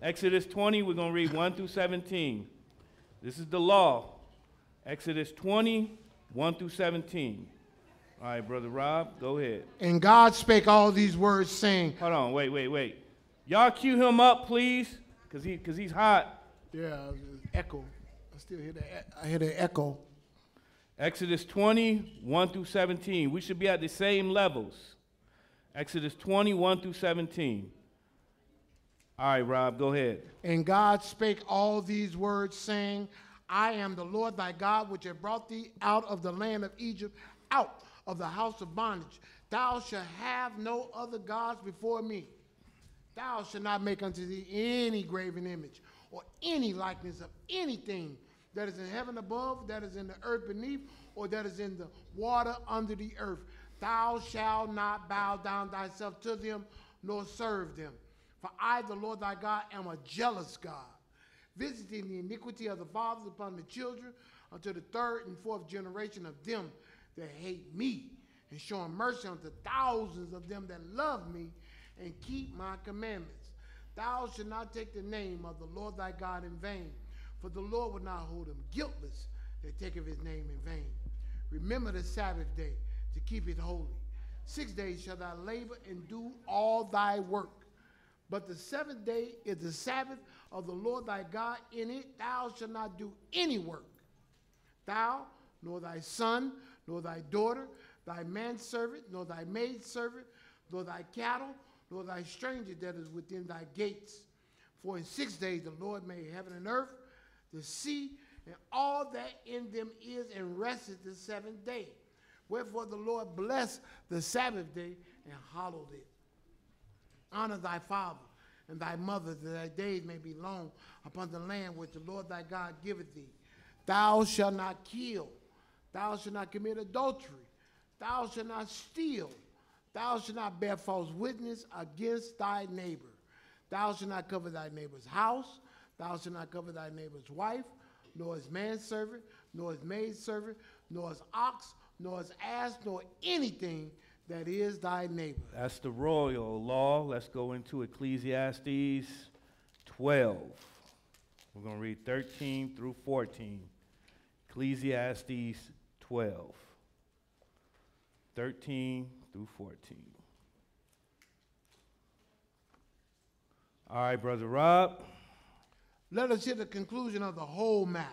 Exodus 20, we're going to read 1 through 17. This is the law. Exodus 20, 1 through 17. All right, Brother Rob, go ahead. And God spake all these words, saying... Hold on, wait. Y'all cue him up, please, because he's hot. Yeah, echo. I still hear the echo. Exodus 20, 1 through 17. We should be at the same levels. Exodus 20, 1 through 17. All right, Rob, go ahead. And God spake all these words, saying, I am the Lord thy God, which have brought thee out of the land of Egypt, out of the house of bondage. Thou shalt have no other gods before me. Thou shalt not make unto thee any graven image, or any likeness of anything that is in heaven above, that is in the earth beneath, or that is in the water under the earth. Thou shalt not bow down thyself to them, nor serve them. For I, the Lord thy God, am a jealous God, visiting the iniquity of the fathers upon the children, unto the third and fourth generation of them that hate me, and showing mercy unto thousands of them that love me, and keep my commandments. Thou shalt not take the name of the Lord thy God in vain, for the Lord will not hold him guiltless that taketh his name in vain. Remember the Sabbath day to keep it holy. 6 days shalt thou labor and do all thy work. But the seventh day is the Sabbath of the Lord thy God. In it thou shalt not do any work. Thou, nor thy son, nor thy daughter, thy manservant, nor thy maidservant, nor thy cattle, nor thy stranger that is within thy gates. For in 6 days the Lord made heaven and earth, the sea, and all that in them is, and rested the seventh day. Wherefore the Lord blessed the Sabbath day and hallowed it. Honor thy father and thy mother, that thy days may be long upon the land which the Lord thy God giveth thee. Thou shalt not kill. Thou shalt not commit adultery. Thou shalt not steal. Thou shalt not bear false witness against thy neighbor. Thou shalt not cover thy neighbor's house. Thou shalt not cover thy neighbor's wife, nor his manservant, nor his maidservant, nor his ox, nor his ass, nor anything that is thy neighbor. That's the royal law. Let's go into Ecclesiastes 12. We're going to read 13 through 14. Ecclesiastes 12. 13 through 14. All right, Brother Rob. Let us hear the conclusion of the whole matter.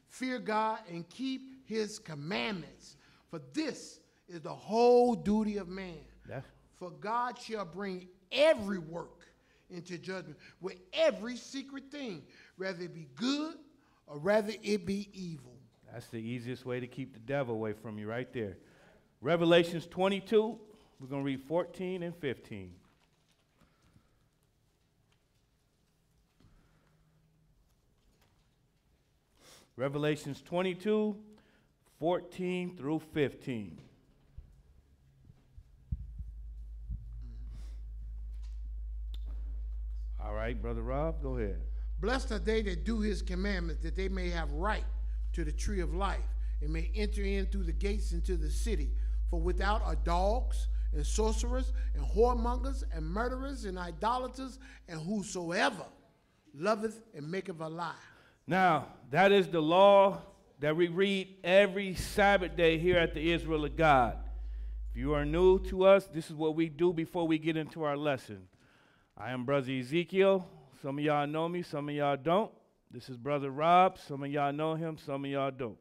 Fear God and keep his commandments, for this is the whole duty of man. For God shall bring every work into judgment with every secret thing, whether it be good or whether it be evil. That's the easiest way to keep the devil away from you right there. Revelations 22, we're going to read 14 and 15. Revelations 22, 14 through 15. All right, Brother Rob, go ahead. Blessed are they that do his commandments, that they may have right to the tree of life, and may enter in through the gates into the city. For without are dogs, and sorcerers, and whoremongers, and murderers, and idolaters, and whosoever loveth and maketh a lie. Now, that is the law that we read every Sabbath day here at the Israel of God. If you are new to us, this is what we do before we get into our lesson. I am Brother Ezekiel. Some of y'all know me, some of y'all don't. This is Brother Rob. Some of y'all know him, some of y'all don't.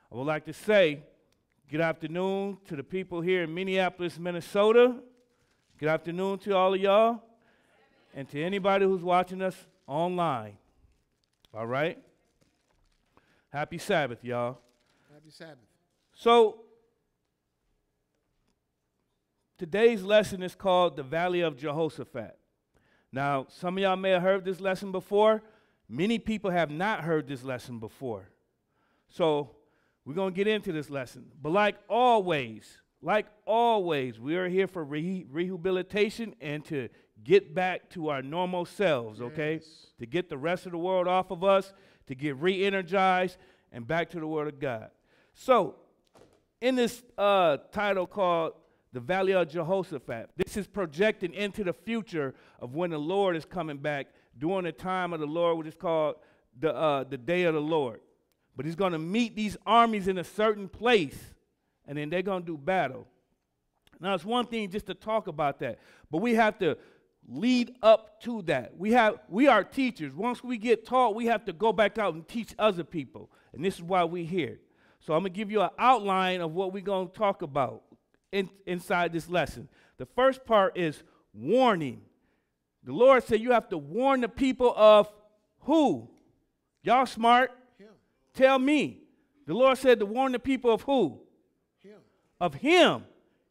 I would like to say good afternoon to the people here in Minneapolis, Minnesota. Good afternoon to all of y'all, and to anybody who's watching us online. All right? Happy Sabbath, y'all. Happy Sabbath. So, today's lesson is called the Valley of Jehoshaphat. Now, some of y'all may have heard this lesson before. Many people have not heard this lesson before. So, we're going to get into this lesson. But like always, we are here for rehabilitation and to get back to our normal selves, okay? Yes. To get the rest of the world off of us, to get re-energized and back to the Word of God. So, in this title called The Valley of Jehoshaphat, this is projecting into the future of when the Lord is coming back during the time of the Lord, which is called the day of the Lord. But he's going to meet these armies in a certain place, and then they're going to do battle. Now, it's one thing just to talk about that, but we have to lead up to that. We are teachers. Once we get taught, we have to go back out and teach other people, and this is why we're here. So I'm going to give you an outline of what we're going to talk about inside this lesson. The first part is warning. The Lord said you have to warn the people of who? Y'all smart? Him. Tell me. The Lord said to warn the people of who? Him. Of him.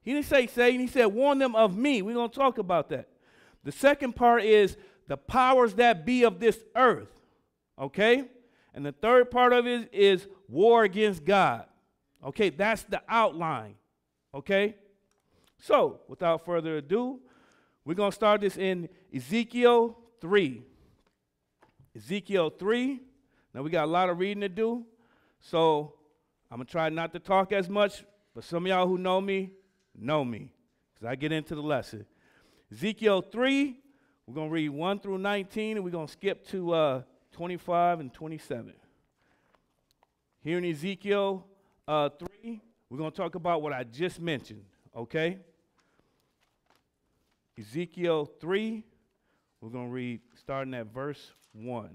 He didn't say Satan. He said warn them of me. We're going to talk about that. The second part is the powers that be of this earth. Okay? And the third part of it is war against God. Okay? That's the outline. Okay? So, without further ado, we're going to start this in Ezekiel 3. Ezekiel 3. Now, we got a lot of reading to do, so I'm going to try not to talk as much, but some of y'all who know me, because I get into the lesson. Ezekiel 3, we're going to read 1 through 19, and we're going to skip to 25 and 27. Here in Ezekiel 3, we're going to talk about what I just mentioned, okay? Ezekiel 3, we're going to read starting at verse 1.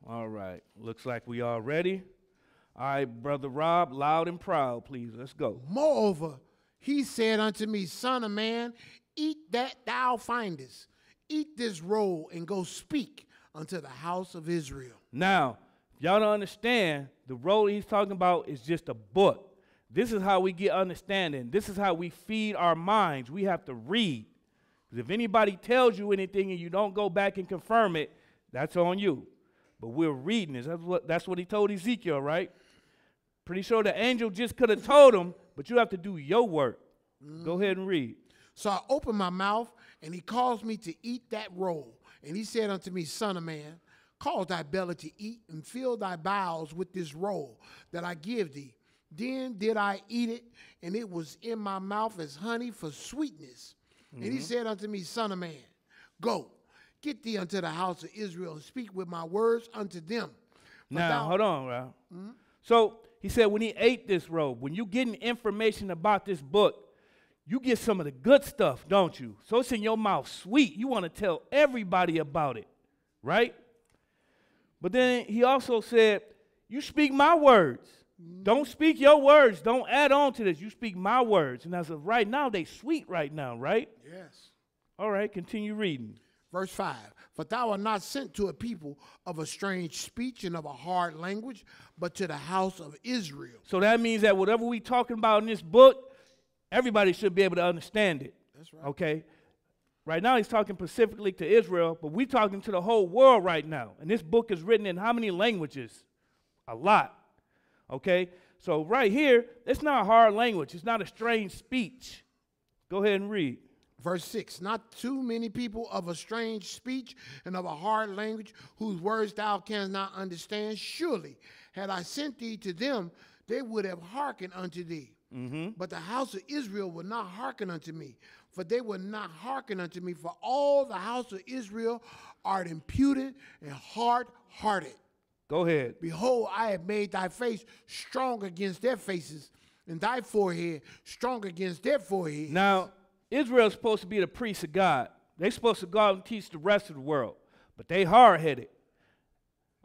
All right, looks like we all ready. All right, Brother Rob, loud and proud, please. Let's go. Moreover, he said unto me, Son of man, eat that thou findest. Eat this roll and go speak unto the house of Israel. Now, if y'all don't understand, the roll he's talking about is just a book. This is how we get understanding. This is how we feed our minds. We have to read. Because if anybody tells you anything and you don't go back and confirm it, that's on you. But we're reading this. That's what he told Ezekiel, right? Pretty sure the angel just could have told him, but you have to do your work. Go ahead and read. So I opened my mouth, and he caused me to eat that roll. And he said unto me, Son of man, cause thy belly to eat, and fill thy bowels with this roll that I give thee. Then did I eat it, and it was in my mouth as honey for sweetness. And he said unto me, Son of man, go, get thee unto the house of Israel, and speak with my words unto them. Now, hold on, Ralph. So he said when he ate this roll, when you getting information about this book, you get some of the good stuff, don't you? So it's in your mouth sweet. You want to tell everybody about it, right? But then he also said, you speak my words. Don't speak your words. Don't add on to this. You speak my words. And as of right now, they sweet right now, right? Yes. All right, continue reading. Verse 5, for thou art not sent to a people of a strange speech and of a hard language, but to the house of Israel. So that means that whatever we talking about in this book, everybody should be able to understand it. That's right. Okay? Right now he's talking specifically to Israel, but we're talking to the whole world right now. And this book is written in how many languages? A lot. Okay? So right here, it's not a hard language. It's not a strange speech. Go ahead and read. Verse 6, not too many people of a strange speech and of a hard language whose words thou canst not understand. Surely, had I sent thee to them, they would have hearkened unto thee. But the house of Israel would not hearken unto me, for they would not hearken unto me. For all the house of Israel are impudent and hard-hearted. Go ahead. Behold, I have made thy face strong against their faces, and thy forehead strong against their foreheads. Now, Israel is supposed to be the priests of God. They're supposed to go out and teach the rest of the world, but they hard-headed.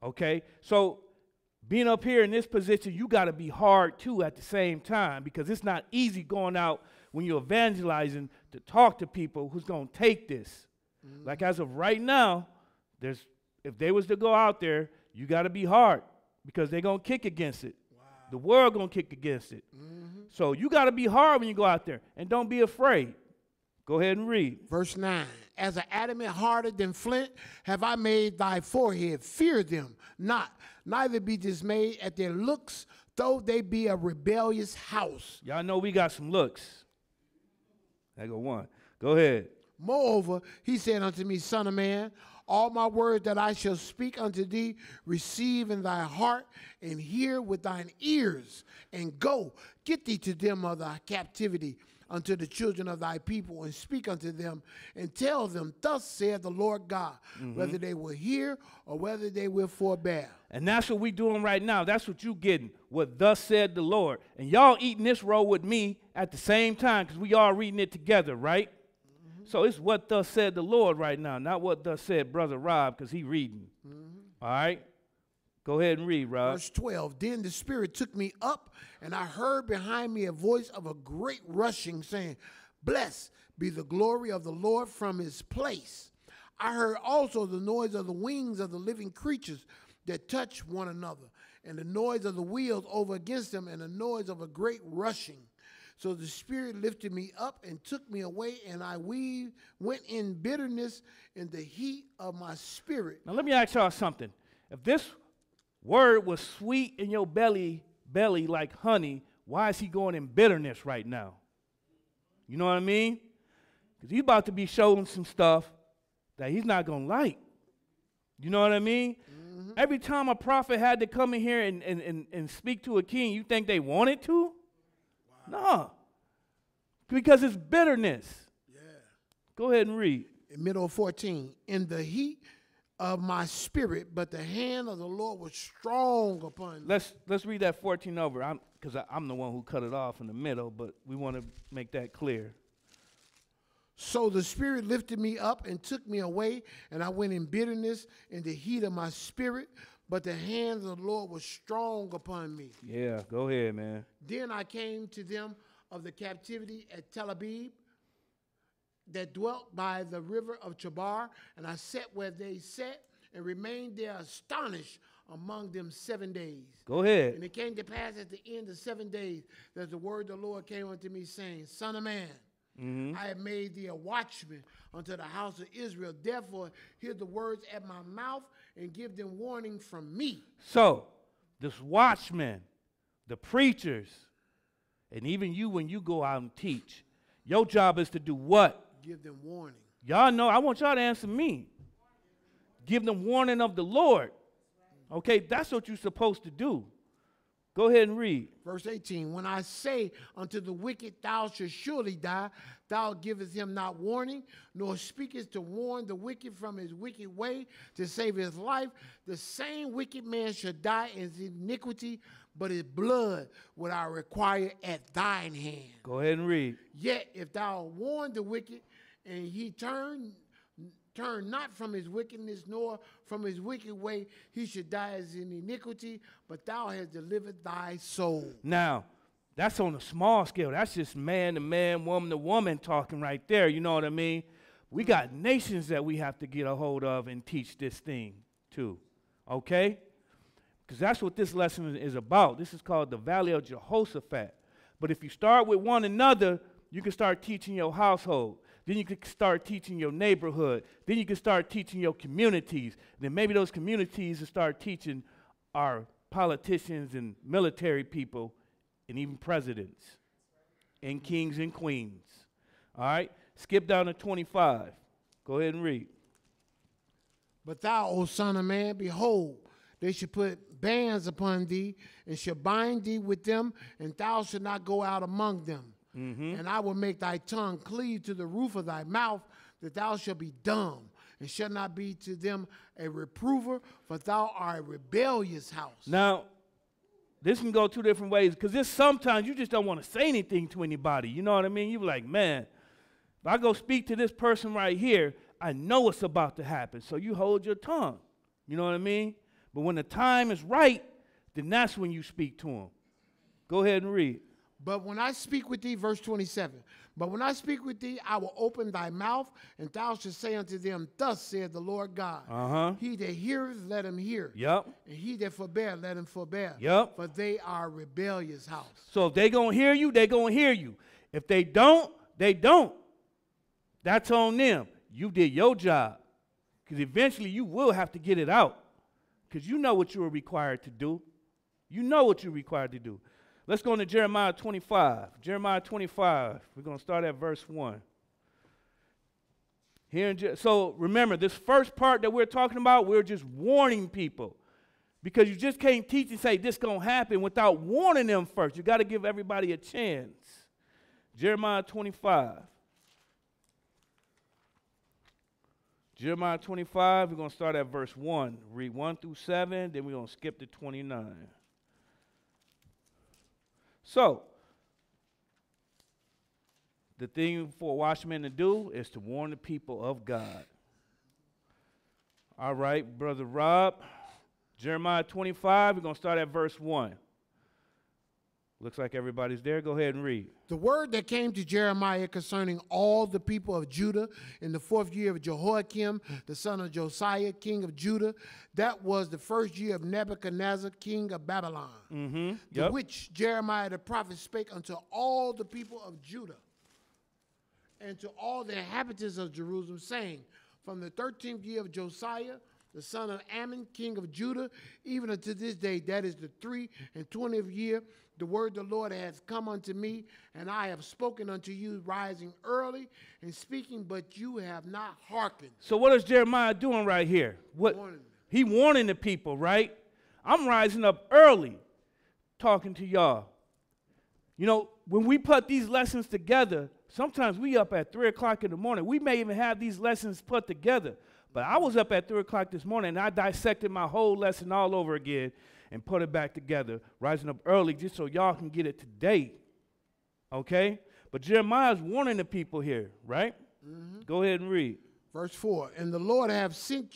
Okay? So being up here in this position, you got to be hard too at the same time, because it's not easy going out when you're evangelizing to talk to people who's going to take this. Like as of right now, if they was to go out there, you got to be hard because they're going to kick against it. Wow. The world going to kick against it. So you got to be hard when you go out there, and don't be afraid. Go ahead and read. Verse 9, as an adamant harder than flint have I made thy forehead. Fear them not, neither be dismayed at their looks, though they be a rebellious house. Y'all know we got some looks. There go one. Go ahead. Moreover, he said unto me, Son of man, All my words that I shall speak unto thee, receive in thy heart, and hear with thine ears, and go, get thee to them of thy captivity, unto the children of thy people, and speak unto them, and tell them, thus saith the Lord God, whether they will hear or whether they will forbear. And that's what we doing right now. That's what you getting, what thus said the Lord. And y'all eating this roll with me at the same time, because we all reading it together, right? So it's what thus said the Lord right now, not what thus said Brother Rob, because he reading. All right? Go ahead and read, Rob. Verse 12, then the Spirit took me up, and I heard behind me a voice of a great rushing, saying, blessed be the glory of the Lord from his place. I heard also the noise of the wings of the living creatures that touch one another, and the noise of the wheels over against them, and the noise of a great rushing. So the Spirit lifted me up and took me away, and I went in bitterness in the heat of my spirit. Now let me ask y'all something. If this word was sweet in your belly like honey, why is he going in bitterness right now? You know what I mean? Because he's about to be showing some stuff that he's not going to like. You know what I mean? Every time a prophet had to come in here and speak to a king, you think they wanted to? No. Because it's bitterness. Yeah. Go ahead and read. In middle of 14, in the heat of my spirit, but the hand of the Lord was strong upon me. Let's read that 14 over, because I'm the one who cut it off in the middle, but we want to make that clear. So the Spirit lifted me up and took me away, and I went in bitterness in the heat of my spirit, but the hand of the Lord was strong upon me. Yeah, go ahead, man. Then I came to them of the captivity at Tel Aviv, that dwelt by the river of Chabar, and I sat where they sat and remained there astonished among them 7 days. Go ahead. And it came to pass at the end of 7 days that the word of the Lord came unto me, saying, Son of man, I have made thee a watchman unto the house of Israel. Therefore, hear the words at my mouth and give them warning from me. So, this watchman, the preachers, and even you when you go out and teach, your job is to do what? Give them warning. Y'all know, I want y'all to answer me. Give them warning of the Lord. Okay, that's what you're supposed to do. Go ahead and read. Verse 18, when I say unto the wicked, thou shalt surely die, thou givest him not warning, nor speakest to warn the wicked from his wicked way to save his life, the same wicked man shall die in his iniquity, but his blood will I require at thine hand. Go ahead and read. Yet if thou warn the wicked, and he turn not from his wickedness, nor from his wicked way, he should die as in iniquity, but thou hast delivered thy soul. Now, that's on a small scale. That's just man to man, woman to woman talking right there. You know what I mean? We got nations that we have to get a hold of and teach this thing to. Okay? Because that's what this lesson is about. This is called the Valley of Jehoshaphat. But if you start with one another, you can start teaching your household. Then you can start teaching your neighborhood. Then you can start teaching your communities. Then maybe those communities will start teaching our politicians and military people and even presidents and kings and queens. All right? Skip down to 25. Go ahead and read. But thou, O son of man, behold, they shall put bands upon thee and shall bind thee with them, and thou shalt not go out among them. And I will make thy tongue cleave to the roof of thy mouth, that thou shalt be dumb, and shalt not be to them a reprover, for thou art a rebellious house. Now, this can go two different ways, because this sometimes you just don't want to say anything to anybody. You know what I mean? You're like, man, if I go speak to this person right here, I know what's about to happen. So you hold your tongue. You know what I mean? But when the time is right, then that's when you speak to them. Go ahead and read. But when I speak with thee, verse 27, but when I speak with thee, I will open thy mouth, and thou shalt say unto them, thus saith the Lord God. He that heareth, let him hear. Yep. And he that forbear, let him forbear. Yep. For they are a rebellious house. So if they going to hear you, they going to hear you. If they don't, they don't. That's on them. You did your job. Because eventually you will have to get it out. Because you know what you were required to do. You know what you're required to do. Let's go into Jeremiah 25. Jeremiah 25. We're going to start at verse 1. So remember, this first part that we're talking about, we're just warning people. Because you just can't teach and say this going to happen without warning them first. You got to give everybody a chance. Jeremiah 25. Jeremiah 25, we're going to start at verse 1. Read 1 through 7, then we're going to skip to 29. So, the thing for a watchman to do is to warn the people of God. All right, Brother Rob. Jeremiah 25, we're going to start at verse 1. Looks like everybody's there. Go ahead and read. The word that came to Jeremiah concerning all the people of Judah in the 4th year of Jehoiakim, the son of Josiah, king of Judah, that was the 1st year of Nebuchadnezzar, king of Babylon, the which Jeremiah the prophet spake unto all the people of Judah and to all the inhabitants of Jerusalem, saying, from the 13th year of Josiah, the son of Ammon, king of Judah, even unto this day, that is the 23rd year, the word of the Lord has come unto me, and I have spoken unto you, rising early and speaking, but you have not hearkened. So what is Jeremiah doing right here? He warning the people, right? I'm rising up early talking to y'all. You know, when we put these lessons together, sometimes we up at 3 o'clock in the morning. We may even have these lessons put together. But I was up at 3 o'clock this morning, and I dissected my whole lesson all over again and put it back together, rising up early just so y'all can get it today. Okay? But Jeremiah's warning the people here, right? Go ahead and read. Verse 4, and the Lord have sent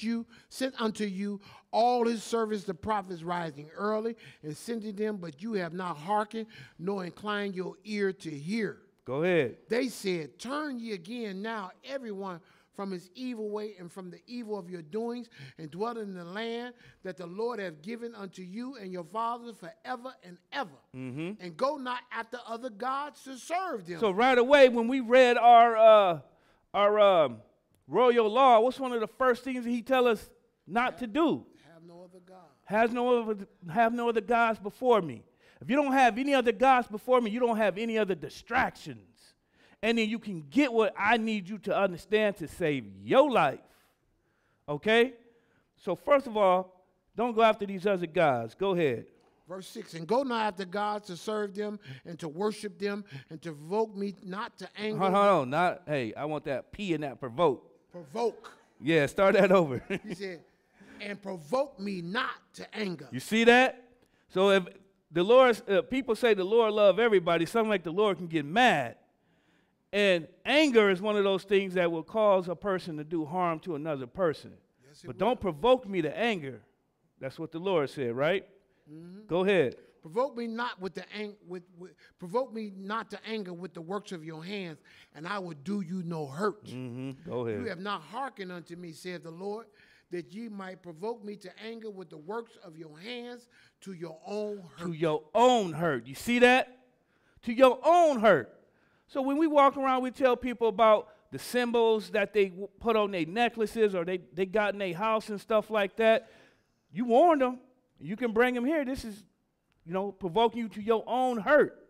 unto you all his servants, the prophets, rising early, and sending them, but you have not hearkened, nor inclined your ear to hear. Go ahead. They said, turn ye again now, everyone, from his evil way and from the evil of your doings, and dwell in the land that the Lord hath given unto you and your fathers forever and ever. And go not after other gods to serve them. So right away, when we read our royal law, what's one of the first things that he tell us not to do? Have no other God. Have no other gods before me. If you don't have any other gods before me, you don't have any other distractions. And then you can get what I need you to understand to save your life. Okay? So first of all, don't go after these other gods. Go ahead. Verse 6, and go not after gods to serve them and to worship them and to provoke me not to anger. Hold on. Hey, I want that P in that provoke. Provoke. Yeah, start that over. He said, and provoke me not to anger. You see that? So if the Lord, people say the Lord love everybody, something like the Lord can get mad. And anger is one of those things that will cause a person to do harm to another person. Yes, but don't provoke me to anger. That's what the Lord said, right? Go ahead. Provoke me not provoke me not to anger with the works of your hands, and I will do you no hurt. Go ahead. You have not hearkened unto me, saith the Lord, that ye might provoke me to anger with the works of your hands to your own hurt. To your own hurt. You see that? To your own hurt. So when we walk around, we tell people about the symbols that they put on their necklaces or they got in their house and stuff like that. You warn them. You can bring them here. This is, provoking you to your own hurt.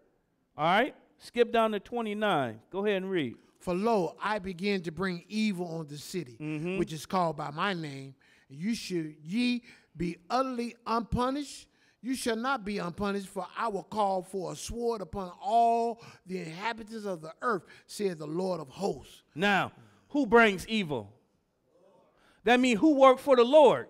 All right? Skip down to 29. Go ahead and read. For lo, I begin to bring evil on the city, which is called by my name. Ye be utterly unpunished. You shall not be unpunished, for I will call for a sword upon all the inhabitants of the earth, saith the Lord of hosts. Now, who brings evil? That means who work for the Lord?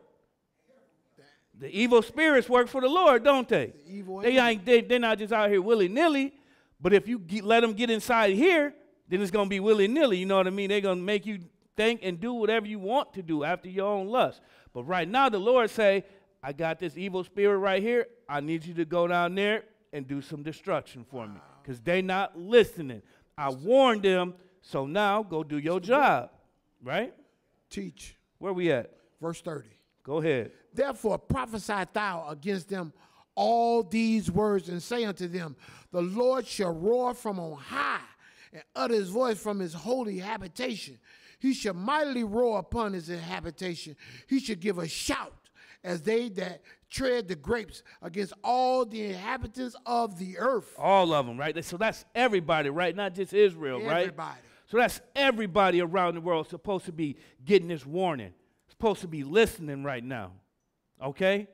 The evil spirits work for the Lord, don't they? They're not just out here willy-nilly, but if you let them get inside here, then it's going to be willy-nilly, you know what I mean? They're going to make you think and do whatever you want to do after your own lust. But right now, the Lord say, I got this evil spirit right here. I need you to go down there and do some destruction for me because they're not listening. I warned them, so now go do your job, right? Teach. Where we at? Verse 30. Go ahead. Therefore prophesy thou against them all these words and say unto them, the Lord shall roar from on high and utter his voice from his holy habitation. He shall mightily roar upon his habitation. He shall give a shout as they that tread the grapes against all the inhabitants of the earth. All of them, right? So that's everybody, right? Not just Israel, right? Everybody. So that's everybody around the world supposed to be getting this warning, supposed to be listening right now. Okay?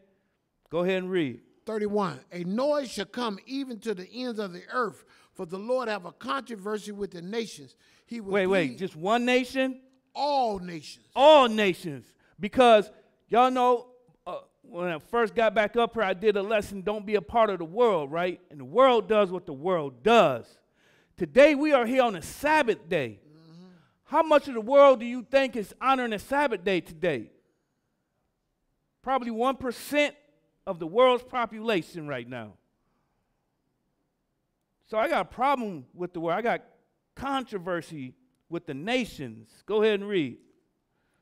Go ahead and read. 31. A noise shall come even to the ends of the earth, for the Lord have a controversy with the nations. He will Wait, just one nation? All nations. All nations. Because y'all know, when I first got back up here, I did a lesson, don't be a part of the world, right? And the world does what the world does. Today we are here on a Sabbath day. Mm-hmm. How much of the world do you think is honoring a Sabbath day today? Probably 1% of the world's population right now. So I got a problem with the world. I got controversy with the nations. Go ahead and read.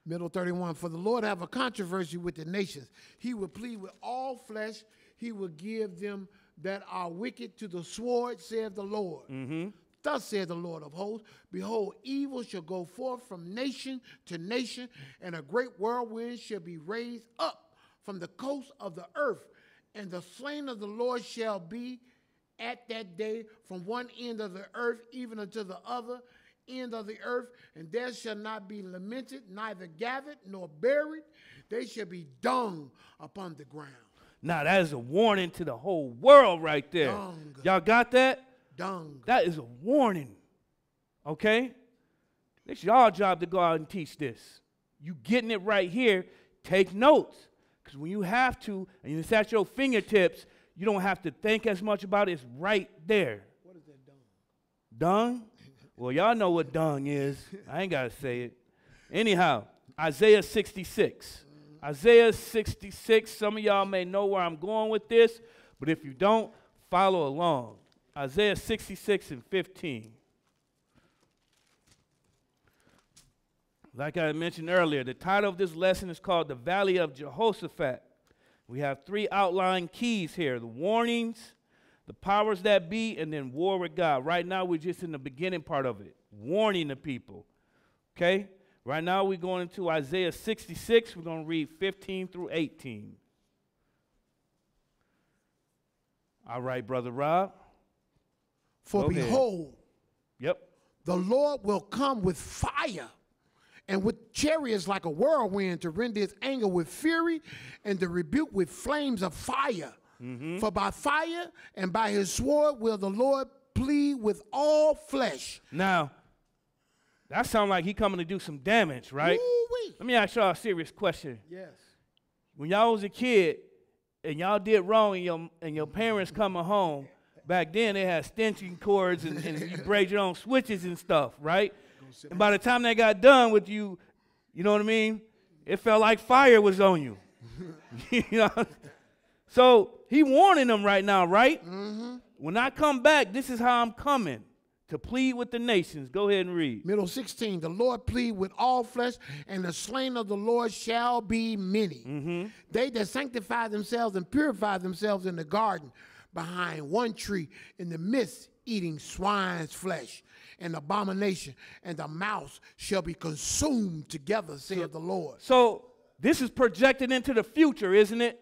Middle 31. For the Lord have a controversy with the nations. He will plead with all flesh. He will give them that are wicked to the sword, saith the Lord. Mm-hmm. Thus saith the Lord of hosts, behold, evil shall go forth from nation to nation, and a great whirlwind shall be raised up from the coast of the earth, and the slain of the Lord shall be at that day from one end of the earth even unto the other end of the earth, and there shall not be lamented, neither gathered nor buried. They shall be dung upon the ground. Now that is a warning to the whole world right there. Dung. Y'all got that? Dung. That is a warning. Okay? It's your job to go out and teach this. You getting it right here, take notes. Because when you have to, and it's at your fingertips, you don't have to think as much about it. It's right there. What is that dung? Dung? Well, y'all know what dung is. I ain't got to say it. Anyhow, Isaiah 66. Isaiah 66, some of y'all may know where I'm going with this, but if you don't, follow along. Isaiah 66 and 15. Like I mentioned earlier, the title of this lesson is called The Valley of Jehoshaphat. We have three outline keys here: the warnings, the powers that be, and then war with God. Right now, we're just in the beginning part of it, warning the people. Okay? Right now, we're going into Isaiah 66. We're going to read 15 through 18. All right, Brother Rob. For behold, yep, the Lord will come with fire and with chariots like a whirlwind, to render his anger with fury and to rebuke with flames of fire. Mm-hmm. For by fire and by his sword will the Lord plead with all flesh. Now, that sounds like he coming to do some damage, right? Woo-wee. Let me ask y'all a serious question. Yes. When y'all was a kid and y'all did wrong and your parents coming home, back then they had extension cords and you braid your own switches and stuff, right? And by the time they got done with you, you know what I mean? It felt like fire was on you. You know? So he warning them right now, right? Mm-hmm. When I come back, this is how I'm coming, to plead with the nations. Go ahead and read. Middle 16, the Lord plead with all flesh, and the slain of the Lord shall be many. Mm-hmm. They that sanctify themselves and purify themselves in the garden behind one tree, in the midst eating swine's flesh and abomination, and the mouse shall be consumed together, saith the Lord. So this is projected into the future, isn't it?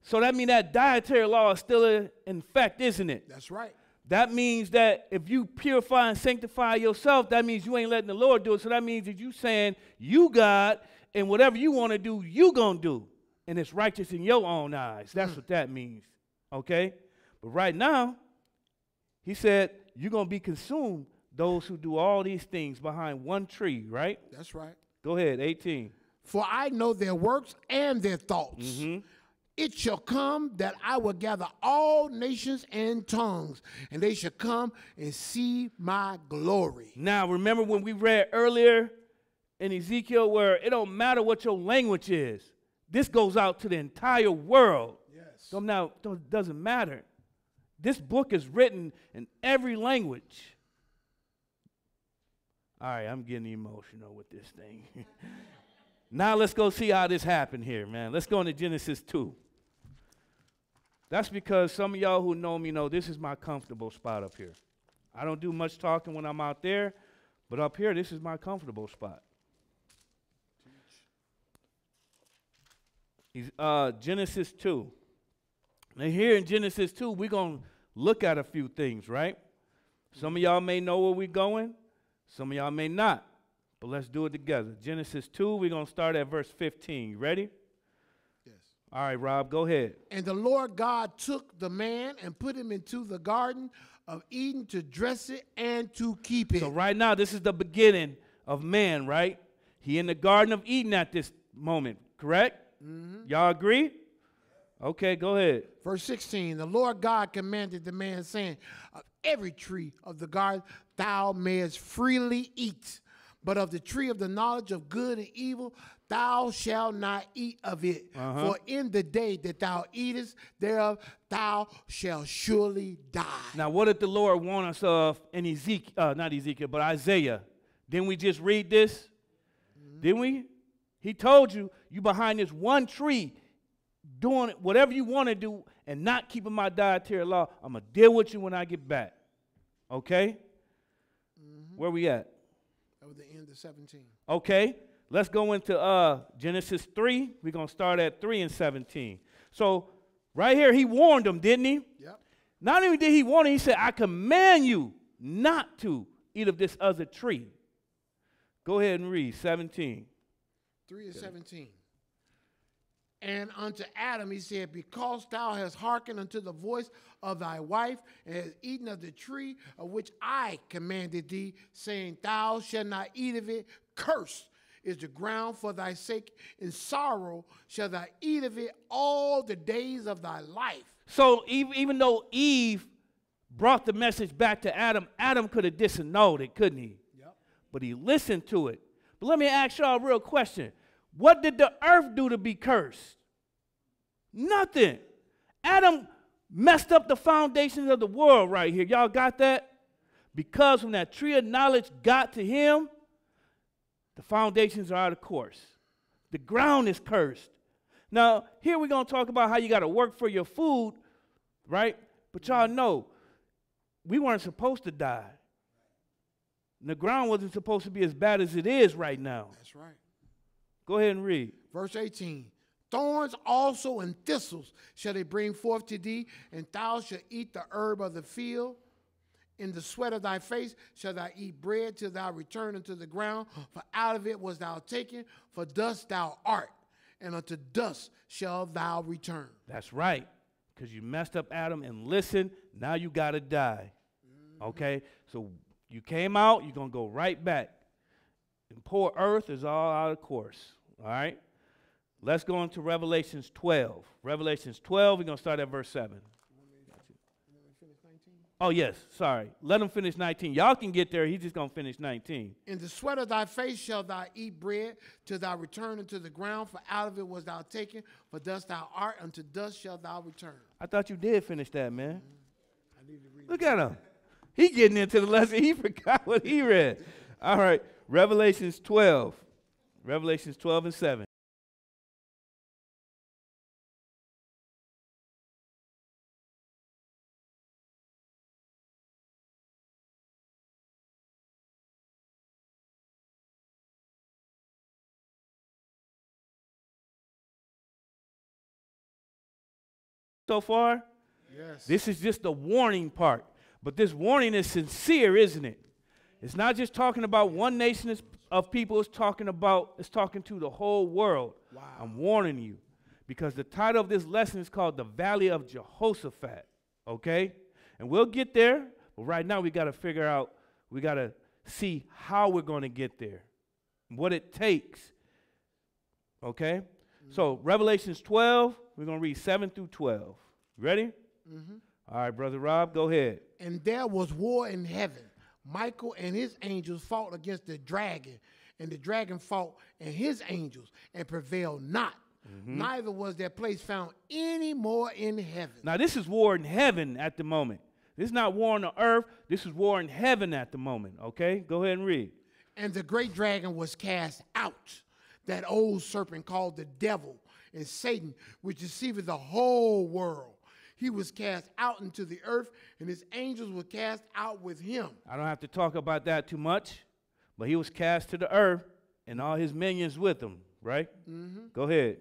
So that means that dietary law is still in effect, isn't it? That's right. That means that if you purify and sanctify yourself, that means you ain't letting the Lord do it. So that means that you saying you God, and whatever you want to do, you gonna do. And it's righteous in your own eyes. That's what that means. Okay? But right now, he said, you're going to be consumed, those who do all these things behind one tree, right? That's right. Go ahead, 18. For I know their works and their thoughts. Mm-hmm. It shall come that I will gather all nations and tongues, and they shall come and see my glory. Now, remember when we read earlier in Ezekiel where it don't matter what your language is. This goes out to the entire world. Yes. So now it doesn't matter. This book is written in every language. All right, I'm getting emotional with this thing. Now let's go see how this happened here, man. Let's go into Genesis 2. That's because some of y'all who know me know this is my comfortable spot up here. I don't do much talking when I'm out there, but up here, this is my comfortable spot. Genesis 2. Now here in Genesis 2, we're going to look at a few things, right? Some of y'all may know where we're going. Some of y'all may not, but let's do it together. Genesis 2, we're going to start at verse 15. You ready? Yes. All right, Rob, go ahead. And the Lord God took the man and put him into the garden of Eden to dress it and to keep it. So right now, this is the beginning of man, right? He in the Garden of Eden at this moment, correct? Mm-hmm. Y'all agree? Okay, go ahead. Verse 16, the Lord God commanded the man, saying, of every tree of the garden thou mayest freely eat, but of the tree of the knowledge of good and evil thou shalt not eat of it. For in the day that thou eatest thereof, thou shalt surely die. Now, what did the Lord warn us of in Ezekiel, not Ezekiel, but Isaiah? Didn't we just read this? Didn't we? He told you, you behind this one tree, doing whatever you want to do and not keeping my dietary law. I'm going to deal with you when I get back. Okay? Where we at? That was the end of 17. Okay. Let's go into Genesis 3. We're going to start at 3 and 17. So right here, he warned them, didn't he? Yep. Not only did he warn them, he said, I command you not to eat of this other tree. Go ahead and read 17. 3 and 17. And unto Adam he said, because thou hast hearkened unto the voice of thy wife, and hast eaten of the tree of which I commanded thee, saying, thou shalt not eat of it, cursed is the ground for thy sake, in sorrow shalt thou eat of it all the days of thy life. So even though Eve brought the message back to Adam, Adam could have disannulled it, couldn't he? Yep. But he listened to it. But let me ask y'all a real question. What did the earth do to be cursed? Nothing. Adam messed up the foundations of the world right here. Y'all got that? Because when that tree of knowledge got to him, the foundations are out of course. The ground is cursed. Now, here we're going to talk about how you got to work for your food, right? But y'all know, we weren't supposed to die. The ground wasn't supposed to be as bad as it is right now. That's right. Go ahead and read. Verse 18. Thorns also and thistles shall they bring forth to thee, and thou shalt eat the herb of the field. In the sweat of thy face shalt thou eat bread till thou return unto the ground, for out of it was thou taken, for dust thou art, and unto dust shalt thou return. That's right, because you messed up Adam and listen, now you got to die. Okay, so you came out, you're going to go right back. And poor earth is all out of course, all right? Let's go into Revelations 12. Revelations 12, we're going to start at verse 7. Oh, yes, sorry. Let him finish 19. Y'all can get there. He's just going to finish 19. In the sweat of thy face shalt thou eat bread till thou return unto the ground, for out of it was thou taken, for dust thou art, unto dust shalt thou return. I thought you did finish that, man. I need to read. Look at him. He getting into the lesson. He forgot what he read. All right, Revelations 12. Revelations 12 and 7. So far? Yes. This is just the warning part. But this warning is sincere, isn't it? It's not just talking about one nation of people. It's talking to the whole world. Wow. I'm warning you. Because the title of this lesson is called The Valley of Jehoshaphat. Okay? And we'll get there. But right now we got to figure out, we got to see how we're going to get there. What it takes. Okay? Mm-hmm. So Revelations 12. We're going to read 7 through 12. Ready? Mm-hmm. All right, Brother Rob, go ahead. And there was war in heaven. Michael and his angels fought against the dragon, and the dragon fought and his angels, and prevailed not. Mm-hmm. Neither was their place found any more in heaven. Now, this is war in heaven at the moment. This is not war on the earth. This is war in heaven at the moment, okay? Go ahead and read. And the great dragon was cast out, that old serpent called the devil, and Satan, which deceiveth the whole world. He was cast out into the earth, and his angels were cast out with him. I don't have to talk about that too much, but he was cast to the earth, and all his minions with him, right? Mm-hmm. Go ahead.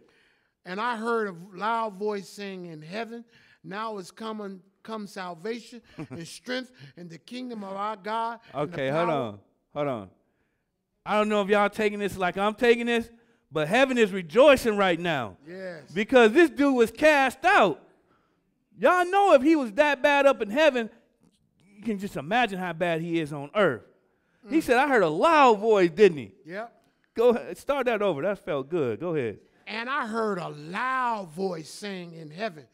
And I heard a loud voice saying in heaven, now is come salvation and strength and the kingdom of our God. Okay, hold on. Hold on. I don't know if y'all taking this like I'm taking this, but heaven is rejoicing right now. Yes. Because this dude was cast out. Y'all know if he was that bad up in heaven, you can just imagine how bad he is on earth. He said, I heard a loud voice, didn't he? Yep. Go ahead. Start that over. That felt good. Go ahead. And I heard a loud voice saying in heaven,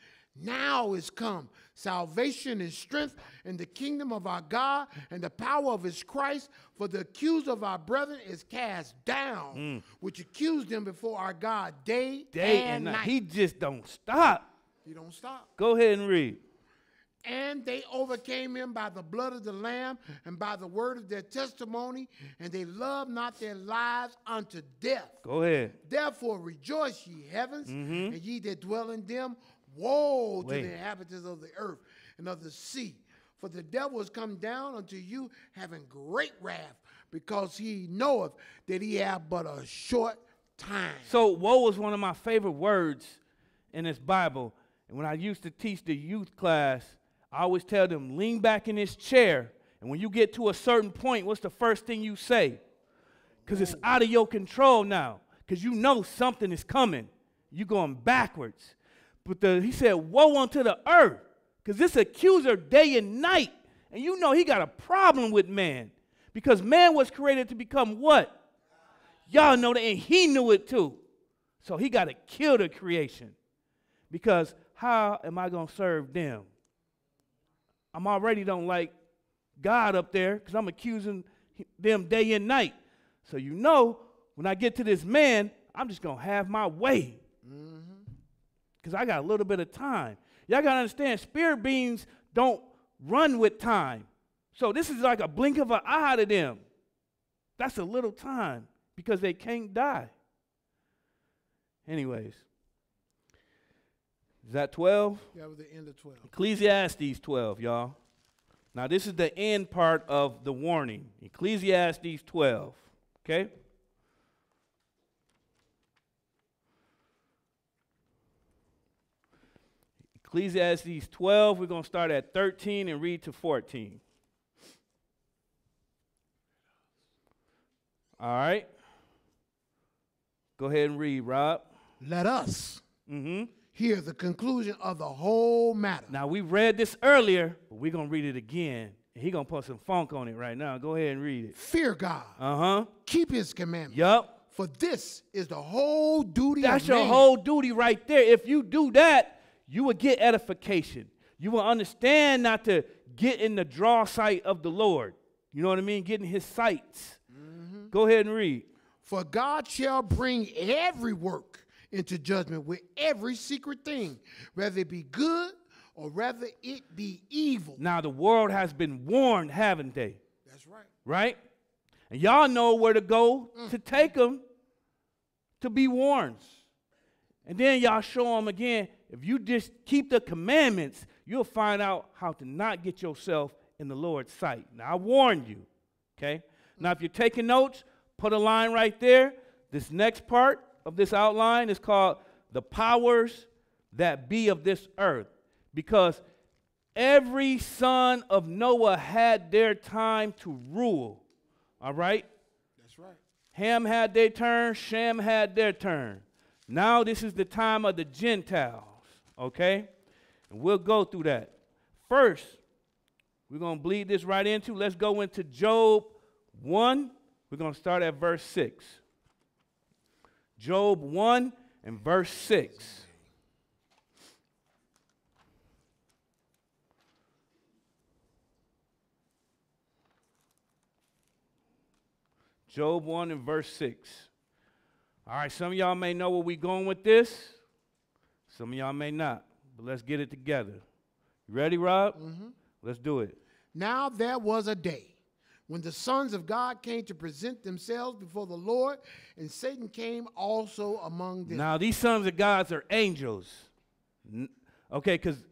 now is come. Salvation is strength in the kingdom of our God and the power of his Christ. For the accuser of our brethren is cast down, which accused them before our God day and night. He just don't stop. He don't stop. Go ahead and read. And they overcame him by the blood of the Lamb and by the word of their testimony, and they loved not their lives unto death. Go ahead. Therefore rejoice, ye heavens, and ye that dwell in them. Woe to the inhabitants of the earth and of the sea. For the devil is come down unto you, having great wrath, because he knoweth that he hath but a short time. So woe is one of my favorite words in this Bible. And when I used to teach the youth class, I always tell them, lean back in this chair, and when you get to a certain point, what's the first thing you say? Because it's out of your control now, because you know something is coming. You're going backwards. But he said, woe unto the earth, because this accuser day and night, and you know he got a problem with man, because man was created to become what? Y'all know that, and he knew it too. So he got to kill the creation, because how am I going to serve them? I'm already don't like God up there because I'm accusing them day and night. So you know, when I get to this man, I'm just going to have my way. Because I got a little bit of time. Y'all got to understand, spirit beings don't run with time. So this is like a blink of an eye to them. That's a little time because they can't die. Anyways. Is that 12? Yeah, with the end of 12. Ecclesiastes 12, y'all. Now, this is the end part of the warning. Ecclesiastes 12, okay? Ecclesiastes 12, we're going to start at 13 and read to 14. All right? Go ahead and read, Rob. Let us hear the conclusion of the whole matter. Now, we read this earlier, but we're going to read it again. And he's going to put some funk on it right now. Go ahead and read it. Fear God. Keep his commandments. Yup. For this is the whole duty of man. That's your whole duty right there. If you do that, you will get edification. You will understand not to get in the draw sight of the Lord. You know what I mean? Get in his sights. Go ahead and read. For God shall bring every work into judgment with every secret thing, whether it be good or whether it be evil. Now, the world has been warned, haven't they? That's right. Right? And y'all know where to go to take them to be warned. And then y'all show them again, if you just keep the commandments, you'll find out how to not get yourself in the Lord's sight. Now, I warned you, okay? Now, if you're taking notes, put a line right there. This next part of this outline is called the powers that be of this earth, because every son of Noah had their time to rule, all right? That's right. Ham had their turn, Shem had their turn. Now this is the time of the Gentiles, okay? And we'll go through that. First, we're going to bleed this right into, let's go into Job 1. We're going to start at verse 6. Job 1 and verse 6. Job 1 and verse 6. All right, some of y'all may know where we're going with this. Some of y'all may not, but let's get it together. You ready, Rob? Let's do it. Now there was a day when the sons of God came to present themselves before the Lord, and Satan came also among them. Now, these sons of God are angels. Okay, because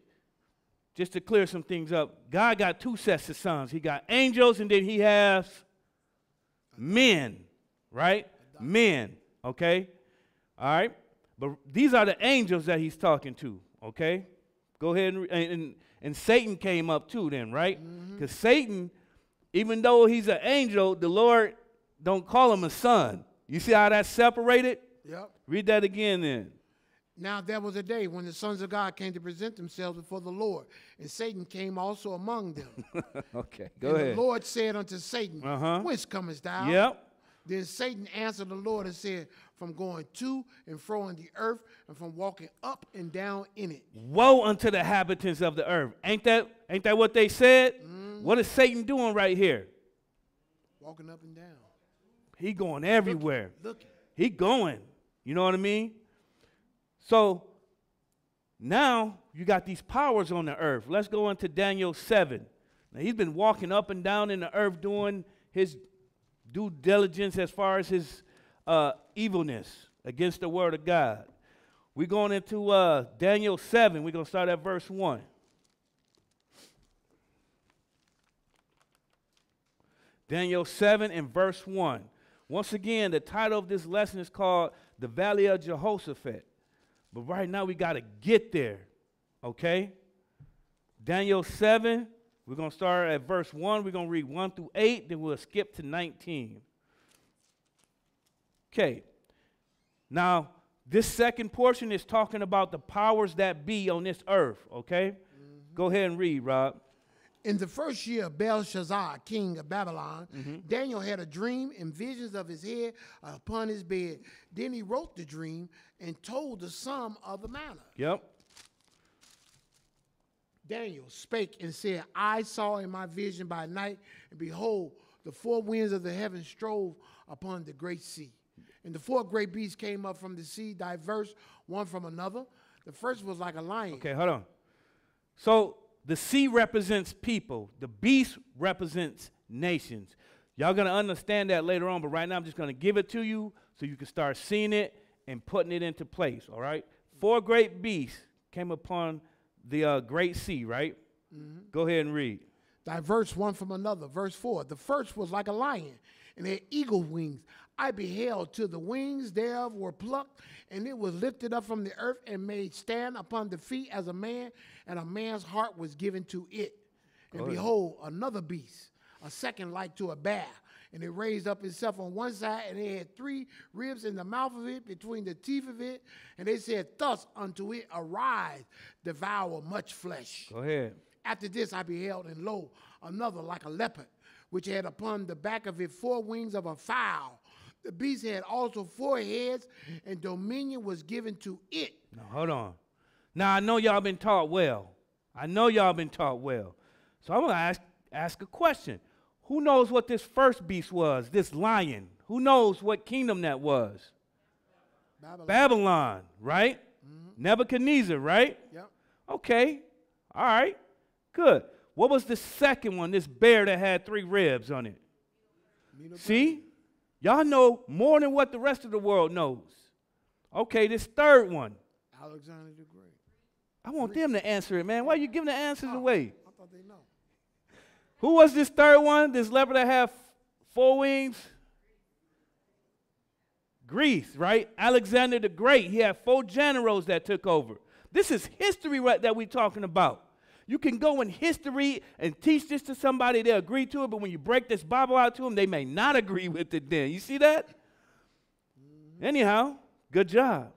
just to clear some things up, God got two sets of sons. He got angels, and then he has men, right? Men, okay? All right? But these are the angels that he's talking to, okay? Go ahead and Satan came up too then, right? Because Satan Even though he's an angel, the Lord don't call him a son. You see how that's separated? Yep. Read that again then. Now there was a day when the sons of God came to present themselves before the Lord, and Satan came also among them. Okay, go and ahead. The Lord said unto Satan, Whence comest thou? Yep. Then Satan answered the Lord and said, From going to and fro in the earth, and from walking up and down in it. Woe unto the inhabitants of the earth. Ain't that what they said? What is Satan doing right here? Walking up and down. He going everywhere. Looking. He going. You know what I mean? So now you got these powers on the earth. Let's go into Daniel 7. Now he's been walking up and down in the earth doing his due diligence as far as his evilness against the word of God. We're going into Daniel 7. We're going to start at verse 1. Daniel 7 and verse 1. Once again, the title of this lesson is called The Valley of Jehoshaphat. But right now we got to get there, okay? Daniel 7, we're going to start at verse 1. We're going to read 1 through 8, then we'll skip to 19. Okay. Now, this second portion is talking about the powers that be on this earth, okay? Go ahead and read, Rob. In the first year of Belshazzar, king of Babylon, Daniel had a dream and visions of his head upon his bed. Then he wrote the dream and told the sum of the matter. Yep. Daniel spake and said, I saw in my vision by night, and behold, the four winds of the heavens strove upon the great sea. And the four great beasts came up from the sea, diverse one from another. The first was like a lion. Okay, hold on. So the sea represents people. The beast represents nations. Y'all going to understand that later on, but right now I'm just going to give it to you so you can start seeing it and putting it into place, all right? Four great beasts came upon the great sea, right? Go ahead and read. Diverse one from another. Verse 4, the first was like a lion, and had eagle wings. I beheld till the wings thereof were plucked, and it was lifted up from the earth and made stand upon the feet as a man, and a man's heart was given to it. And behold, another beast, a second like to a bear, and it raised up itself on one side, and it had three ribs in the mouth of it, between the teeth of it, and they said thus unto it, Arise, devour much flesh. Go ahead. After this I beheld, and lo, another like a leopard, which had upon the back of it four wings of a fowl. The beast had also four heads, and dominion was given to it. Now, hold on. Now, I know y'all been taught well. So I'm going to ask a question. Who knows what this first beast was, this lion? Who knows what kingdom that was? Babylon, right? Nebuchadnezzar, right? Yep. Okay. All right. Good. What was the second one, this bear that had three ribs on it? See? Y'all know more than what the rest of the world knows. Okay, this third one. Alexander the Great. I want them to answer it, man. Why are you giving the answers away? I thought they know. Who was this third one? This leopard that had four wings? Greece, right? Alexander the Great. He had four generals that took over. This is history that we're talking about. You can go in history and teach this to somebody, they'll agree to it, but when you break this Bible out to them, they may not agree with it then. You see that? Anyhow, good job.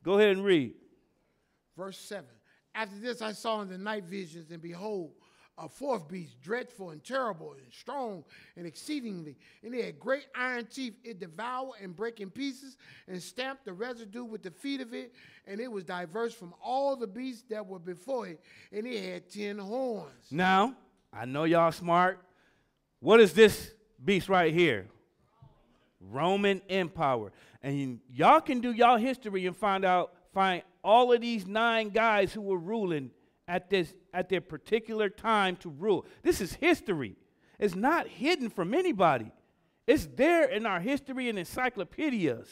Go ahead and read. Verse 7. After this I saw in the night visions, and behold, a fourth beast, dreadful and terrible and strong and exceedingly. And it had great iron teeth. It devoured and brake in pieces and stamped the residue with the feet of it. And it was diverse from all the beasts that were before it. And it had 10 horns. Now, I know y'all smart. What is this beast right here? Roman Empire. And y'all can do y'all history and find all of these 9 guys who were ruling at their particular time to rule. This is history. It's not hidden from anybody. It's there in our history and encyclopedias.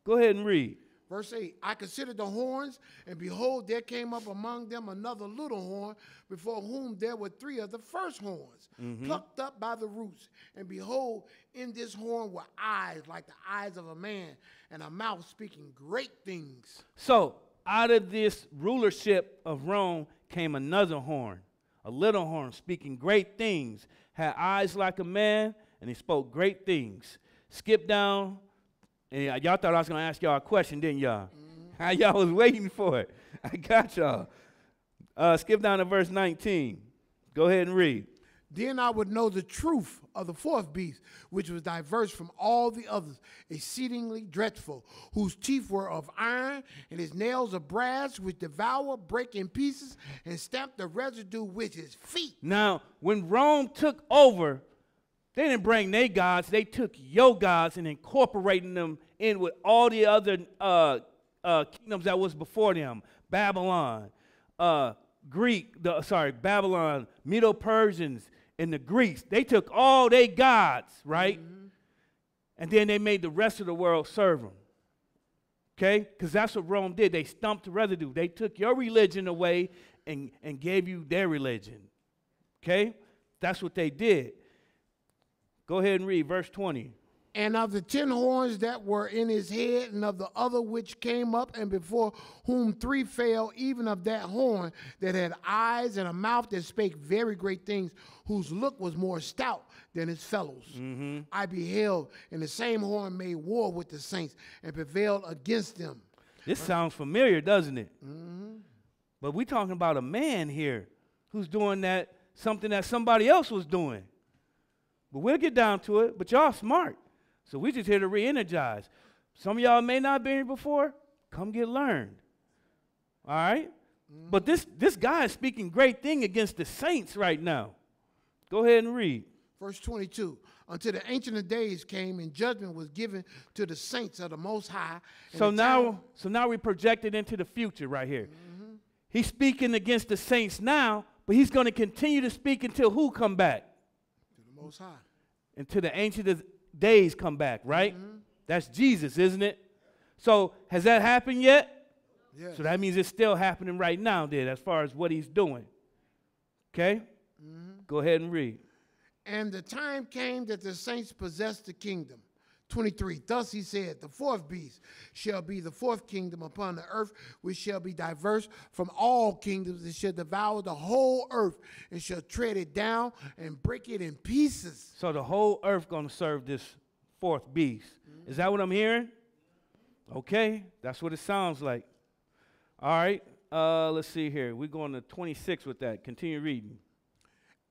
Go ahead and read. Verse 8, I considered the horns, and behold, there came up among them another little horn, before whom there were 3 of the first horns, plucked up by the roots. And behold, in this horn were eyes like the eyes of a man, and a mouth speaking great things. So, out of this rulership of Rome came another horn. a little horn speaking great things, had eyes like a man, and he spoke great things. Skip down, and y'all thought I was going to ask y'all a question, didn't y'all? How y'all was waiting for it. I got y'all. Skip down to verse 19. Go ahead and read. Then I would know the truth of the fourth beast, which was diverse from all the others, exceedingly dreadful, whose teeth were of iron, and his nails of brass, which devour, break in pieces, and stamp the residue with his feet. Now, when Rome took over, they didn't bring their gods. They took your gods and incorporating them in with all the other kingdoms that was before them. Babylon, Babylon, Medo-Persians, and the Greeks. They took all their gods, right? Mm-hmm. And then they made the rest of the world serve them. Okay? Because that's what Rome did. They stumped the residue. They took your religion away and gave you their religion. Okay? That's what they did. Go ahead and read verse 20. And of the 10 horns that were in his head, and of the other which came up, and before whom 3 fell, even of that horn that had eyes and a mouth that spake very great things, whose look was more stout than his fellows. Mm-hmm. I beheld, and the same horn made war with the saints, and prevailed against them. This sounds familiar, doesn't it? Mm-hmm. But we're talking about a man here who's doing that, something that somebody else was doing. But we'll get down to it, but y'all smart. So we just here to re-energize. Some of y'all may not have been here before. Come get learned. All right? Mm-hmm. But this guy is speaking great thing against the saints right now. Go ahead and read. Verse 22. Until the Ancient of Days came and judgment was given to the saints of the Most High. So now we projected into the future right here. Mm-hmm. He's speaking against the saints now, but he's going to continue to speak until who come back? To the Most High. Until the Ancient of Days come back, right? Mm-hmm. That's Jesus, isn't it? So has that happened yet? Yes. So that means it's still happening right now then as far as what he's doing. Okay? Mm-hmm. Go ahead and read. And the time came that the saints possessed the kingdom. 23. Thus he said, the fourth beast shall be the fourth kingdom upon the earth, which shall be diverse from all kingdoms, and shall devour the whole earth, and shall tread it down and break it in pieces. So the whole earth going to serve this fourth beast. Mm-hmm. Is that what I'm hearing? Okay, that's what it sounds like. All right, let's see here. We're going to 26 with that. Continue reading.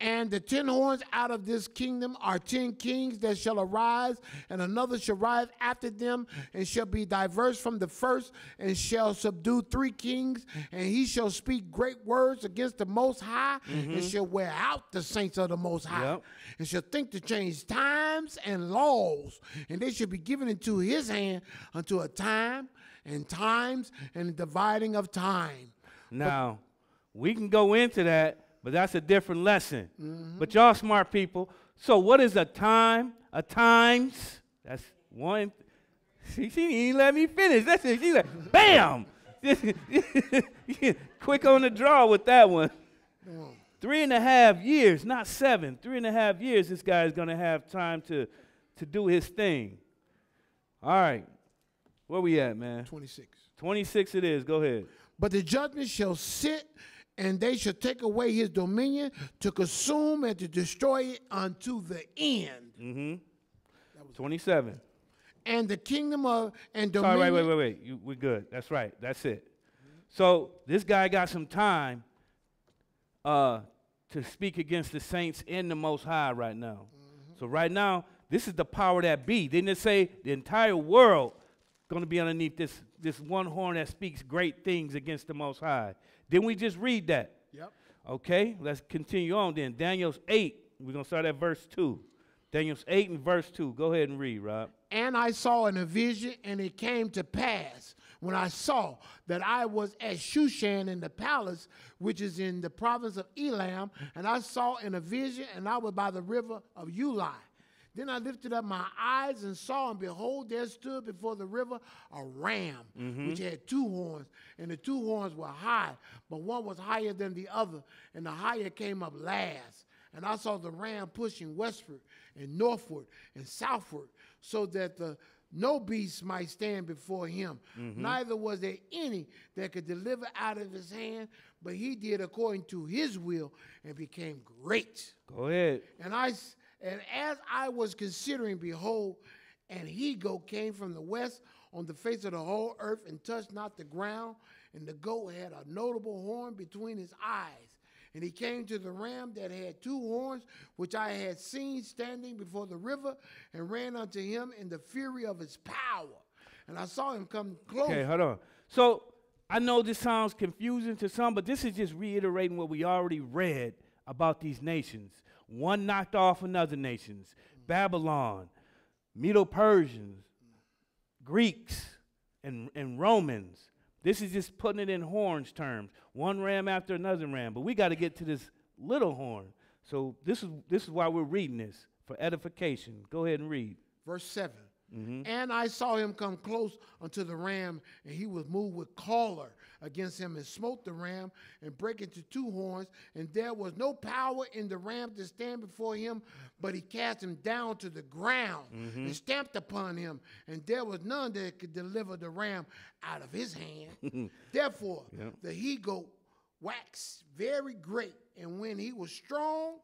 And the 10 horns out of this kingdom are 10 kings that shall arise, and another shall rise after them, and shall be diverse from the first, and shall subdue 3 kings, and he shall speak great words against the Most High, mm-hmm. and shall wear out the saints of the Most High, yep. and shall think to change times and laws, and they shall be given into his hand unto a time and times and the dividing of time. Now, we can go into that. But that's a different lesson. Mm-hmm. But y'all smart people. So what is a time? A times? That's one. She didn't let me finish. That's it. She's like, bam! Quick on the draw with that one. 3.5 years, not 7. 3.5 years this guy is going to have time to do his thing. All right. Where we at, man? 26. 26 it is. Go ahead. But the judgment shall sit, and they shall take away his dominion to consume and to destroy it unto the end. Mm-hmm. That was 27. And the kingdom of and dominion. Sorry, wait. We're good. That's right. That's it. Mm-hmm. So this guy got some time to speak against the saints in the Most High right now. Mm-hmm. So right now, this is the power that be. Didn't it say the entire world going to be underneath this one horn that speaks great things against the Most High? Didn't we just read that? Yep. Okay, let's continue on then. Daniel's 8, we're going to start at verse 2. Daniel's 8 and verse 2. Go ahead and read, Rob. And I saw in a vision, and it came to pass, when I saw that I was at Shushan in the palace, which is in the province of Elam, and I saw in a vision, and I was by the river of Ulai. Then I lifted up my eyes and saw, and behold, there stood before the river a ram, mm-hmm. which had 2 horns, and the 2 horns were high, but one was higher than the other, and the higher came up last. And I saw the ram pushing westward and northward and southward, so that the no beast might stand before him. Neither was there any that could deliver out of his hand, but he did according to his will and became great. Go ahead. And as I was considering, behold, an he-goat came from the west on the face of the whole earth and touched not the ground. And the goat had a notable horn between his eyes. And he came to the ram that had two horns, which I had seen standing before the river, and ran unto him in the fury of his power. And I saw him come close. Okay, hold on. So I know this sounds confusing to some, but this is just reiterating what we already read about these nations. One knocked off another nations. Babylon, Medo-Persians, Greeks, and Romans. This is just putting it in horns terms. One ram after another ram. But we got to get to this little horn. So this is why we're reading this, for edification. Go ahead and read. Verse 7. And I saw him come close unto the ram, and he was moved with choler against him, and smote the ram, and brake into two horns. And there was no power in the ram to stand before him, but he cast him down to the ground and stamped upon him. And there was none that could deliver the ram out of his hand. Therefore, the he-goat waxed very great, and when he was strong,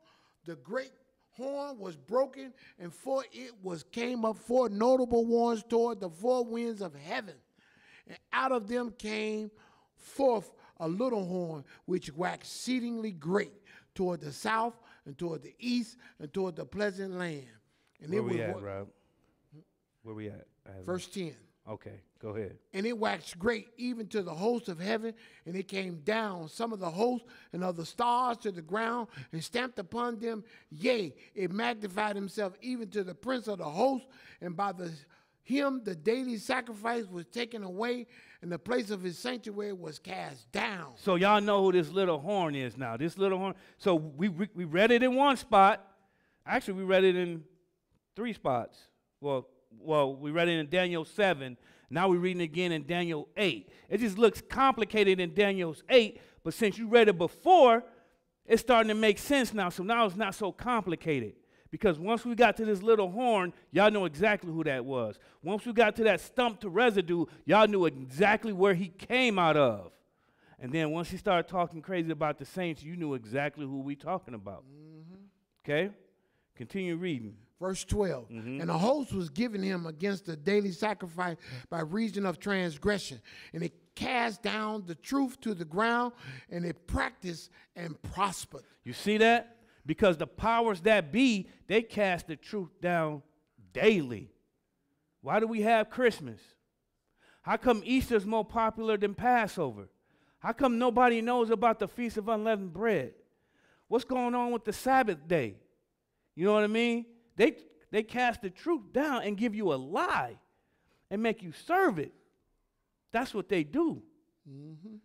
the great horn was broken, and for it came up four notable horns toward the four winds of heaven. And out of them came forth a little horn, which waxed exceedingly great toward the south, and toward the east, and toward the pleasant land. And Where we at, Rob? Where we at? Verse 10. Okay, go ahead. And it waxed great even to the host of heaven, and it came down some of the hosts and of the stars to the ground, and stamped upon them. Yea, it magnified himself even to the prince of the host, and by him the daily sacrifice was taken away, and the place of his sanctuary was cast down. So y'all know who this little horn is now. This little horn. So we read it in one spot. Actually, we read it in three spots. Well, we read it in Daniel 7. Now we're reading again in Daniel 8. It just looks complicated in Daniel 8, but since you read it before, it's starting to make sense now. So now it's not so complicated. Because once we got to this little horn, y'all know exactly who that was. Once we got to that stump to residue, y'all knew exactly where he came out of. And then once he started talking crazy about the saints, you knew exactly who we talking about. Okay? Continue reading. Verse 12. And a host was given him against the daily sacrifice by reason of transgression. And it cast down the truth to the ground, and it practiced and prospered. You see that? Because the powers that be, they cast the truth down daily. Why do we have Christmas? How come Easter's more popular than Passover? How come nobody knows about the Feast of Unleavened Bread? What's going on with the Sabbath day? You know what I mean? They cast the truth down and give you a lie and make you serve it. That's what they do.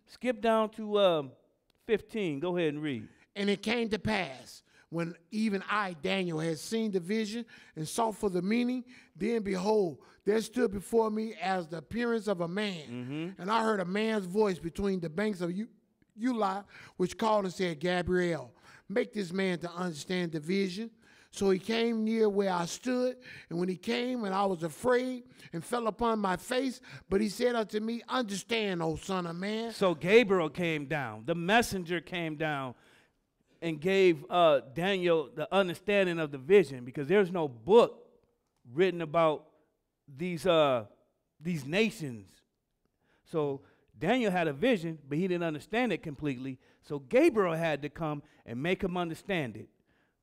Skip down to 15. Go ahead and read. And it came to pass, when even I, Daniel, had seen the vision and sought for the meaning, then behold, there stood before me as the appearance of a man. And I heard a man's voice between the banks of Uli, which called and said, Gabriel, make this man to understand the vision. So he came near where I stood, and when he came, and I was afraid, and fell upon my face, but he said unto me, understand, O son of man. So Gabriel came down, the messenger came down, and gave Daniel the understanding of the vision, because there's no book written about these nations. So Daniel had a vision, but he didn't understand it completely, so Gabriel had to come and make him understand it.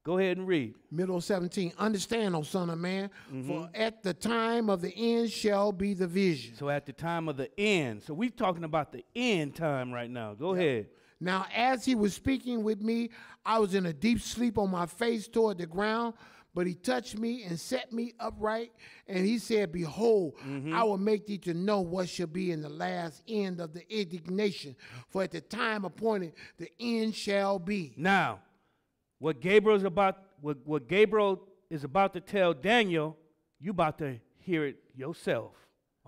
Go ahead and read. Middle of 17. Understand, O son of man, for at the time of the end shall be the vision. So at the time of the end. So we're talking about the end time right now. Go ahead. Now, as he was speaking with me, I was in a deep sleep on my face toward the ground, but he touched me and set me upright, and he said, behold, I will make thee to know what shall be in the last end of the indignation, for at the time appointed the end shall be. Now, what Gabriel is about to tell Daniel, you about to hear it yourself,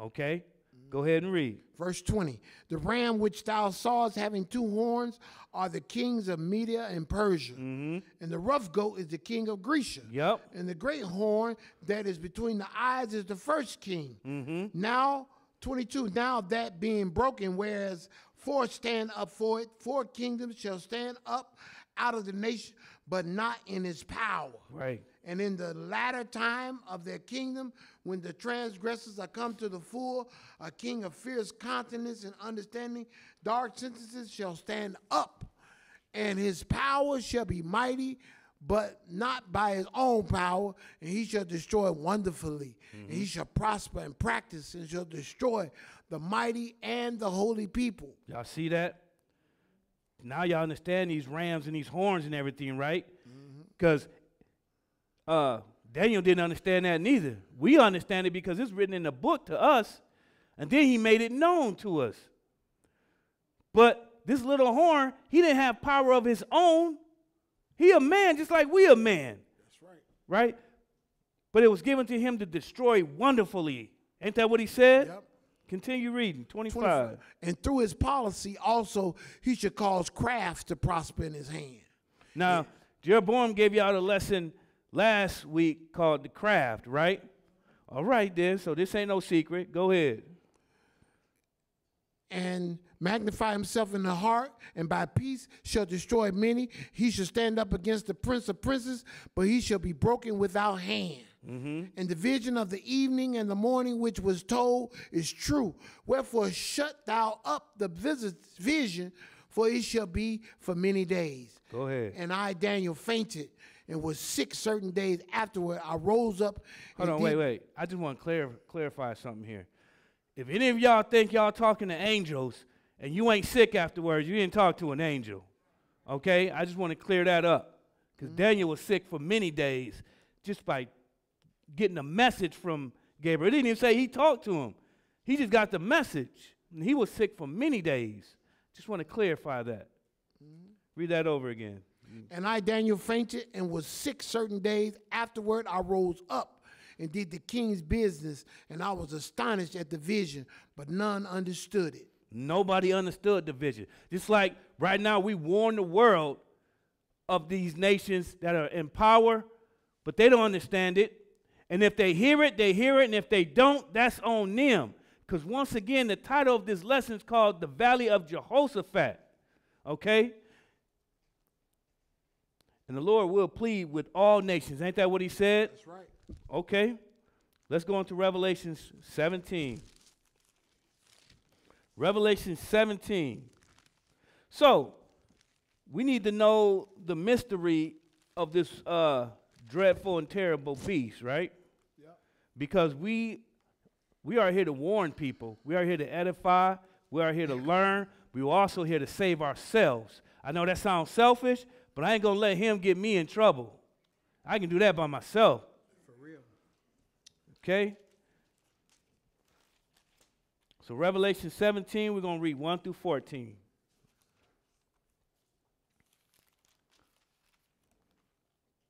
okay? Go ahead and read. Verse 20. The ram which thou sawest having 2 horns are the kings of Media and Persia. And the rough goat is the king of Grecia. Yep. And the great horn that is between the eyes is the first king. Now, 22. Now that being broken, whereas 4 stand up for it, 4 kingdoms shall stand up out of the nation, but not in its power. Right. And in the latter time of their kingdom, when the transgressors are come to the full, a king of fierce countenance and understanding, dark sentences shall stand up, and his power shall be mighty, but not by his own power, and he shall destroy wonderfully. And he shall prosper and practice, and shall destroy the mighty and the holy people. Y'all see that? Now y'all understand these rams and these horns and everything, right? Because Daniel didn't understand that neither. We understand it because it's written in the book to us, and then he made it known to us. But this little horn, he didn't have power of his own. He a man just like we a man. That's right. Right? But it was given to him to destroy wonderfully. Ain't that what he said? Yep. Continue reading, 25. And through his policy also he should cause crafts to prosper in his hand. Now, Jeroboam gave y'all the lesson last week called the craft, right? All right, then. So this ain't no secret. Go ahead. And magnify himself in the heart, and by peace shall destroy many. He shall stand up against the prince of princes, but he shall be broken without hand. And the vision of the evening and the morning which was told is true. Wherefore shut thou up the vision, for it shall be for many days. Go ahead. And I, Daniel, fainted and was sick certain days afterward. I rose up. Hold on, wait. I just want to clarify something here. If any of y'all think y'all talking to angels and you ain't sick afterwards, you didn't talk to an angel. Okay? I just want to clear that up. Because Daniel was sick for many days just by getting a message from Gabriel. It didn't even say he talked to him. He just got the message. And he was sick for many days. Just want to clarify that. Read that over again. And I, Daniel, fainted and was sick certain days. Afterward, I rose up and did the king's business, and I was astonished at the vision, but none understood it. Nobody understood the vision. Just like right now we warn the world of these nations that are in power, but they don't understand it. And if they hear it, they hear it. And if they don't, that's on them. Because once again, the title of this lesson is called The Valley of Jehoshaphat. Okay? And the Lord will plead with all nations. Ain't that what he said? That's right. Okay. Let's go into Revelation 17. Revelation 17. So, we need to know the mystery of this dreadful and terrible beast, right? Yep. Because we are here to warn people. We are here to edify. We are here to learn. We are also here to save ourselves. I know that sounds selfish, but I ain't going to let him get me in trouble. I can do that by myself. For real. Okay? So Revelation 17, we're going to read 1 through 14.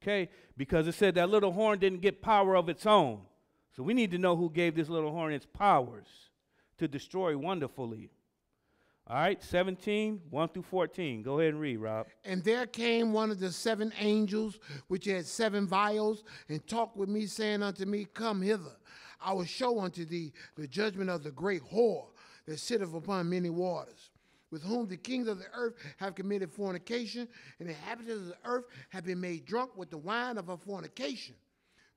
Okay? Because it said that little horn didn't get power of its own. So we need to know who gave this little horn its powers to destroy wonderfully. All right, 17, 1 through 14. Go ahead and read, Rob. And there came one of the 7 angels, which had 7 vials, and talked with me, saying unto me, Come hither. I will show unto thee the judgment of the great whore that sitteth upon many waters, with whom the kings of the earth have committed fornication, and the inhabitants of the earth have been made drunk with the wine of her fornication.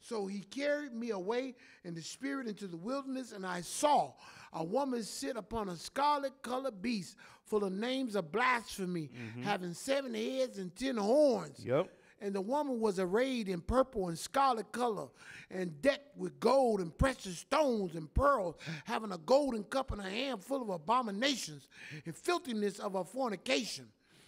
So he carried me away in the spirit into the wilderness, and I saw a woman sit upon a scarlet-colored beast full of names of blasphemy, having 7 heads and 10 horns. Yep. And the woman was arrayed in purple and scarlet color, and decked with gold and precious stones and pearls, having a golden cup in her hand full of abominations and filthiness of her fornication.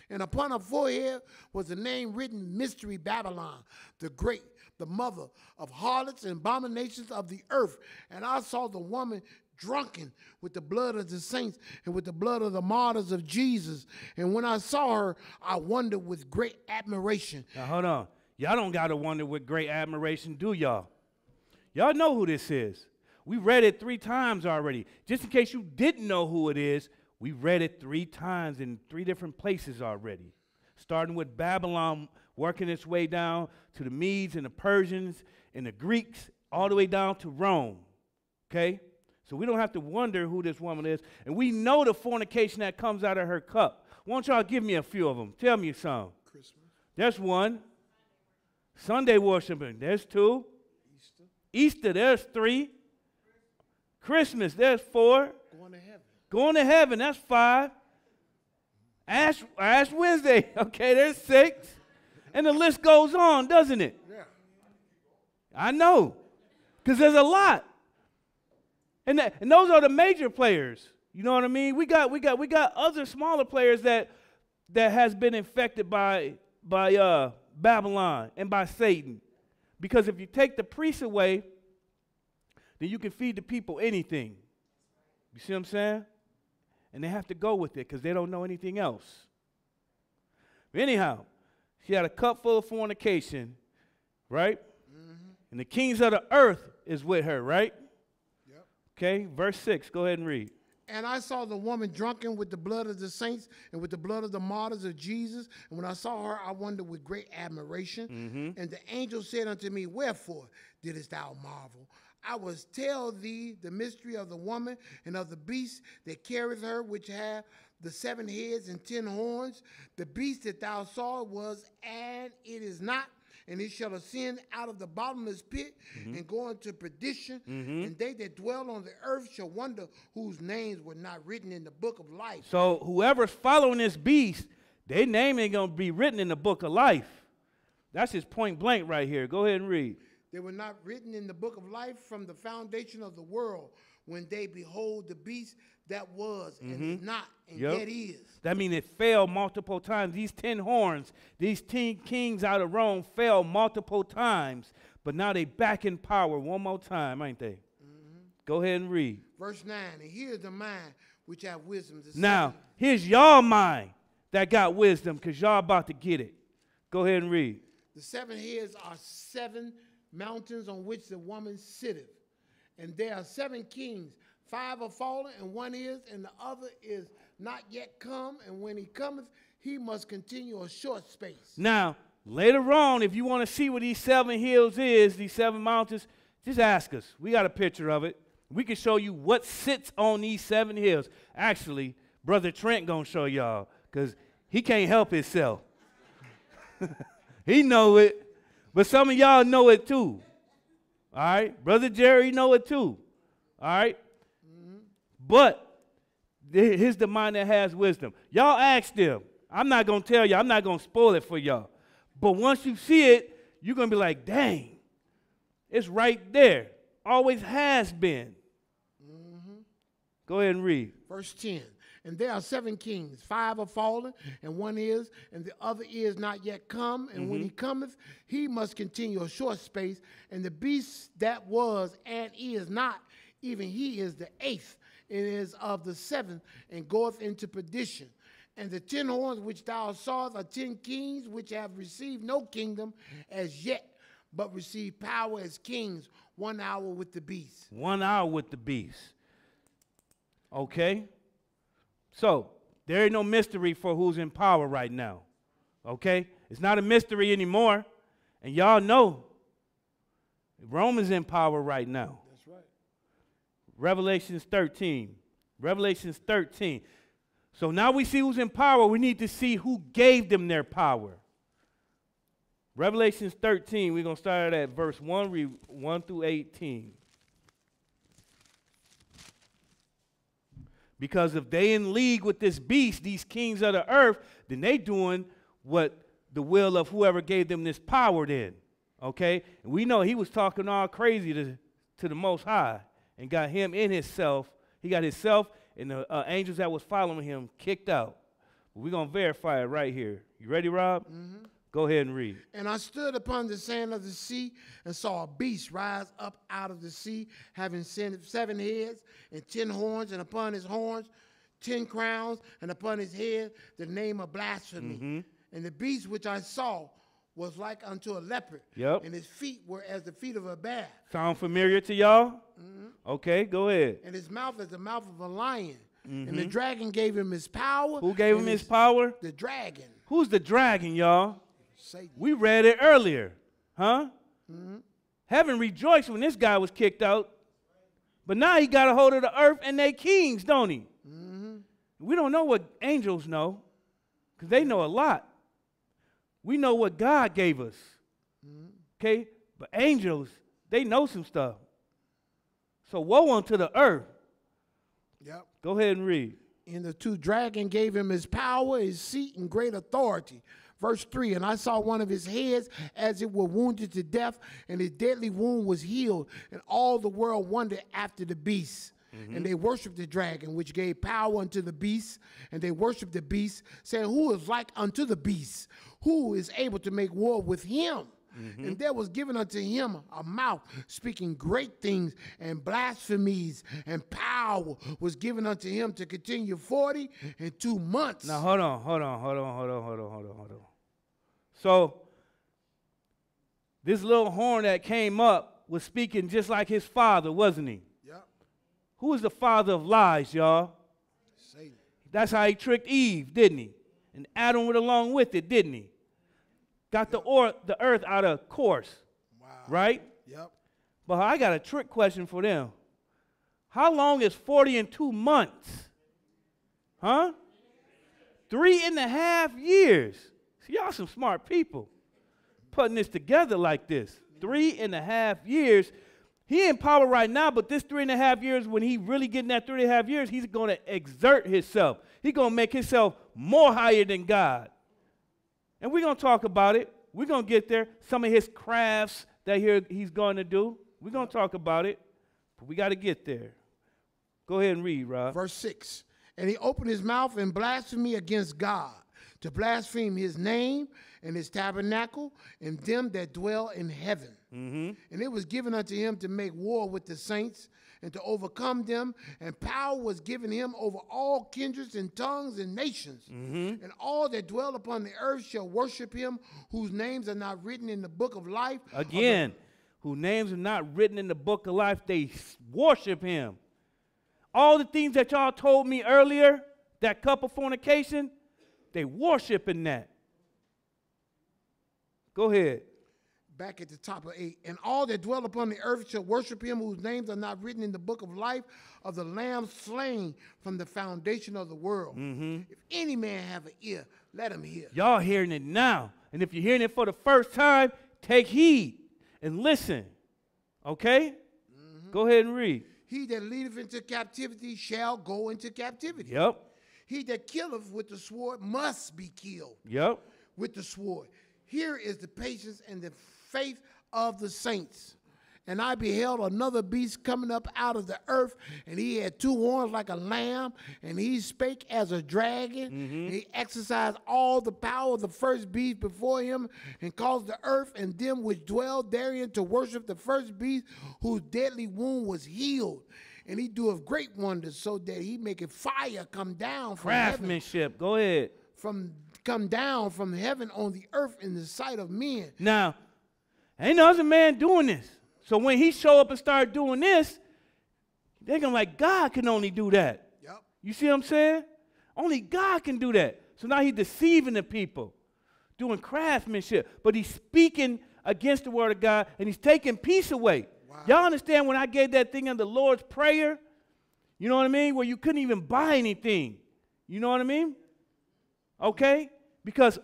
And upon her forehead was the name written, Mystery Babylon, the Great, the mother of harlots and abominations of the earth. And I saw the woman drunken with the blood of the saints and with the blood of the martyrs of Jesus. And when I saw her, I wondered with great admiration. Now, hold on. Y'all don't got to wonder with great admiration, do y'all? Y'all know who this is. We read it 3 times already. Just in case you didn't know who it is, we read it 3 times in 3 different places already. Starting with Babylon, working its way down to the Medes and the Persians and the Greeks, all the way down to Rome. Okay? So we don't have to wonder who this woman is. And we know the fornication that comes out of her cup. Why don't y'all give me a few of them? Tell me some. Christmas. There's 1. Sunday worshiping. There's 2. Easter, there's 3. Christmas, there's 4. Going to heaven. Going to heaven, that's 5. Ash Wednesday, okay, there's 6. And the list goes on, doesn't it? Yeah. I know, because there's a lot. And those are the major players. You know what I mean? We got other smaller players that has been infected by Babylon and by Satan. Because if you take the priests away, then you can feed the people anything. You see what I'm saying? And they have to go with it because they don't know anything else. But anyhow, she had a cup full of fornication, right? Mm-hmm. And the kings of the earth is with her, right? Yep. Okay, verse 6. Go ahead and read. And I saw the woman drunken with the blood of the saints and with the blood of the martyrs of Jesus. And when I saw her, I wondered with great admiration. Mm-hmm. And the angel said unto me, wherefore didst thou marvel? I will tell thee the mystery of the woman and of the beast that carrieth her, which have the 7 heads and 10 horns. The beast that thou sawest was, and it is not, and it shall ascend out of the bottomless pit and go into perdition. And they that dwell on the earth shall wonder whose names were not written in the book of life. So whoever's following this beast, their name ain't going to be written in the book of life. That's his point blank right here. Go ahead and read. They were not written in the book of life from the foundation of the world when they behold the beast that was and is not and yet is. That means it fell multiple times. These 10 horns, these 10 kings out of Rome fell multiple times, but now they back in power one more time, ain't they? Go ahead and read. Verse 9, and here's the mind which have wisdom. Now, here's y'all mind that got wisdom because y'all about to get it. Go ahead and read. The 7 heads are 7 mountains on which the woman sitteth. And there are 7 kings. 5 are fallen, and 1 is, and the other is not yet come. And when he cometh, he must continue a short space. Now, later on, if you want to see what these 7 hills is, these 7 mountains, just ask us. We got a picture of it. We can show you what sits on these 7 hills. Actually, Brother Trent going to show y'all because he can't help himself. He know it. But some of y'all know it too. All right? Brother Jerry know it too. All right? But here's the mind that has wisdom. Y'all ask them. I'm not going to tell you. I'm not going to spoil it for y'all. But once you see it, you're going to be like, dang, it's right there. Always has been. Go ahead and read. Verse 10. And there are 7 kings. 5 are fallen, and 1 is, and the other is not yet come. And when he cometh, he must continue a short space. And the beast that was and is not, even he is the 8th, and is of the 7th, and goeth into perdition. And the 10 horns which thou sawest are 10 kings, which have received no kingdom as yet, but receive power as kings 1 hour with the beast. 1 hour with the beast. Okay? So, there ain't no mystery for who's in power right now. Okay? It's not a mystery anymore. And y'all know Rome is in power right now. That's right. Revelations 13. Revelations 13. So now we see who's in power. We need to see who gave them their power. Revelations 13, we're going to start at verse 1, read 1 through 18. Because if they in league with this beast, these kings of the earth, then they doing what the will of whoever gave them this power then. Okay? And we know he was talking all crazy to the Most High and got him in himself. He got himself and the angels that was following him kicked out. But we're going to verify it right here. You ready, Rob? Mm-hmm. Go ahead and read. And I stood upon the sand of the sea and saw a beast rise up out of the sea, having 7 heads and 10 horns, and upon his horns 10 crowns, and upon his head the name of blasphemy. And the beast which I saw was like unto a leopard, Yep. and his feet were as the feet of a bear, Sound familiar to y'all? Okay, go ahead. and his mouth as the mouth of a lion. And the dragon gave him his power. Who gave him and his power? The dragon. Who's the dragon, y'all? Satan. We read it earlier. Huh? Heaven rejoiced when this guy was kicked out. But now he got a hold of the earth and they kings, don't he? We don't know what angels know, because they know a lot. We know what God gave us. Okay? But angels, they know some stuff. So woe unto the earth. Yep. Go ahead and read. And the two dragon gave him his power, his seat, and great authority. Verse 3, and I saw one of his heads as it were wounded to death, and his deadly wound was healed, and all the world wondered after the beast. And they worshiped the dragon, which gave power unto the beast, and they worshiped the beast, saying, who is like unto the beast? Who is able to make war with him? And there was given unto him a mouth speaking great things and blasphemies, and power was given unto him to continue 42 months. Now, hold on. So, this little horn that came up was speaking just like his father, wasn't he? Yep. Who is the father of lies, y'all? Satan. That's how he tricked Eve, didn't he? And Adam went along with it, didn't he? Got the earth out of course. Wow. Right? Yep. But I got a trick question for them. How long is 42 months? Huh? 3.5 years. See, y'all some smart people putting this together like this. 3.5 years. He in power right now, but this 3.5 years, when he really getting that 3.5 years, he's going to exert himself. He's going to make himself more higher than God. And we're going to talk about it. We're going to get there. Some of his crafts that he's going to do. We're going to talk about it. But we got to get there. Go ahead and read, Rob. Verse 6. And he opened his mouth in blasphemy against God, to blaspheme his name and his tabernacle and them that dwell in heaven. And it was given unto him to make war with the saints and to overcome them, and power was given him over all kindreds and tongues and nations. And all that dwell upon the earth shall worship him, whose names are not written in the book of life. Again, whose names are not written in the book of life, they worship him. All the things that y'all told me earlier, that couple fornication, they worship in that. Go ahead. Back at the top of 8. And all that dwell upon the earth shall worship him, whose names are not written in the book of life of the Lamb slain from the foundation of the world. If any man have an ear, let him hear. Y'all hearing it now. And if you're hearing it for the first time, take heed and listen. Okay? Go ahead and read. He that leadeth into captivity shall go into captivity. Yep. He that killeth with the sword must be killed Yep. with the sword. Here is the patience and the faith of the saints. And I beheld another beast coming up out of the earth, and he had 2 horns like a lamb, and he spake as a dragon. And he exercised all the power of the first beast before him, and caused the earth and them which dwell therein to worship the first beast, whose deadly wound was healed. And he doeth great wonders, so that he maketh fire come down from Craftsmanship. Go ahead. come down from heaven on the earth in the sight of men. Now, ain't no other man doing this. So when he show up and start doing this, they're going to like, God can only do that. Yep. You see what I'm saying? Only God can do that. So now he's deceiving the people, doing craftsmanship. But he's speaking against the word of God, and he's taking peace away. Wow. Y'all understand when I gave that thing in the Lord's Prayer? You know what I mean? Where you couldn't even buy anything. You know what I mean? Okay? Because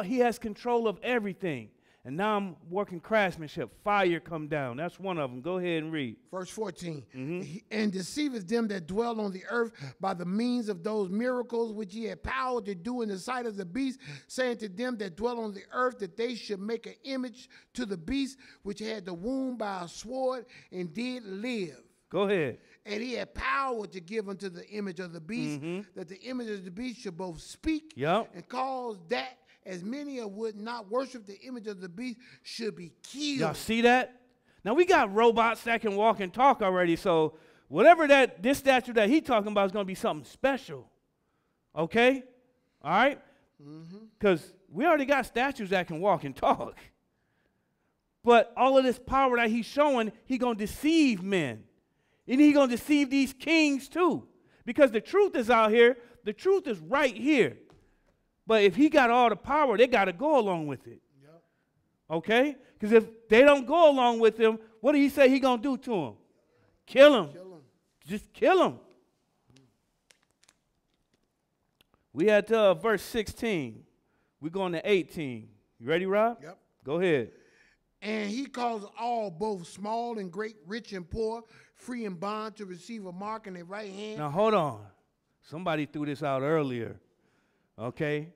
he has control of everything. And now I'm working craftsmanship. Fire come down. That's one of them. Go ahead and read. Verse 14. And deceiveth them that dwell on the earth by the means of those miracles which he had power to do in the sight of the beast, saying to them that dwell on the earth that they should make an image to the beast which had the wound by a sword and did live. Go ahead. And he had power to give unto the image of the beast, that the image of the beast should both speak and cause that as many as would not worship the image of the beast should be killed. Y'all see that? Now we got robots that can walk and talk already, so whatever this statue that he's talking about is going to be something special. Okay? All right? Because we already got statues that can walk and talk. But all of this power that he's showing, he's going to deceive men. And he's going to deceive these kings too. Because the truth is out here. The truth is right here. But if he got all the power, they got to go along with it. Yep. Okay? Because if they don't go along with him, what did he say he's going to do to him? Kill him. Just kill him. We at verse 16. We're going to 18. You ready, Rob? Yep. Go ahead. And he caused all, both small and great, rich and poor, free and bond, to receive a mark in their right hand. Now, hold on. Somebody threw this out earlier, okay?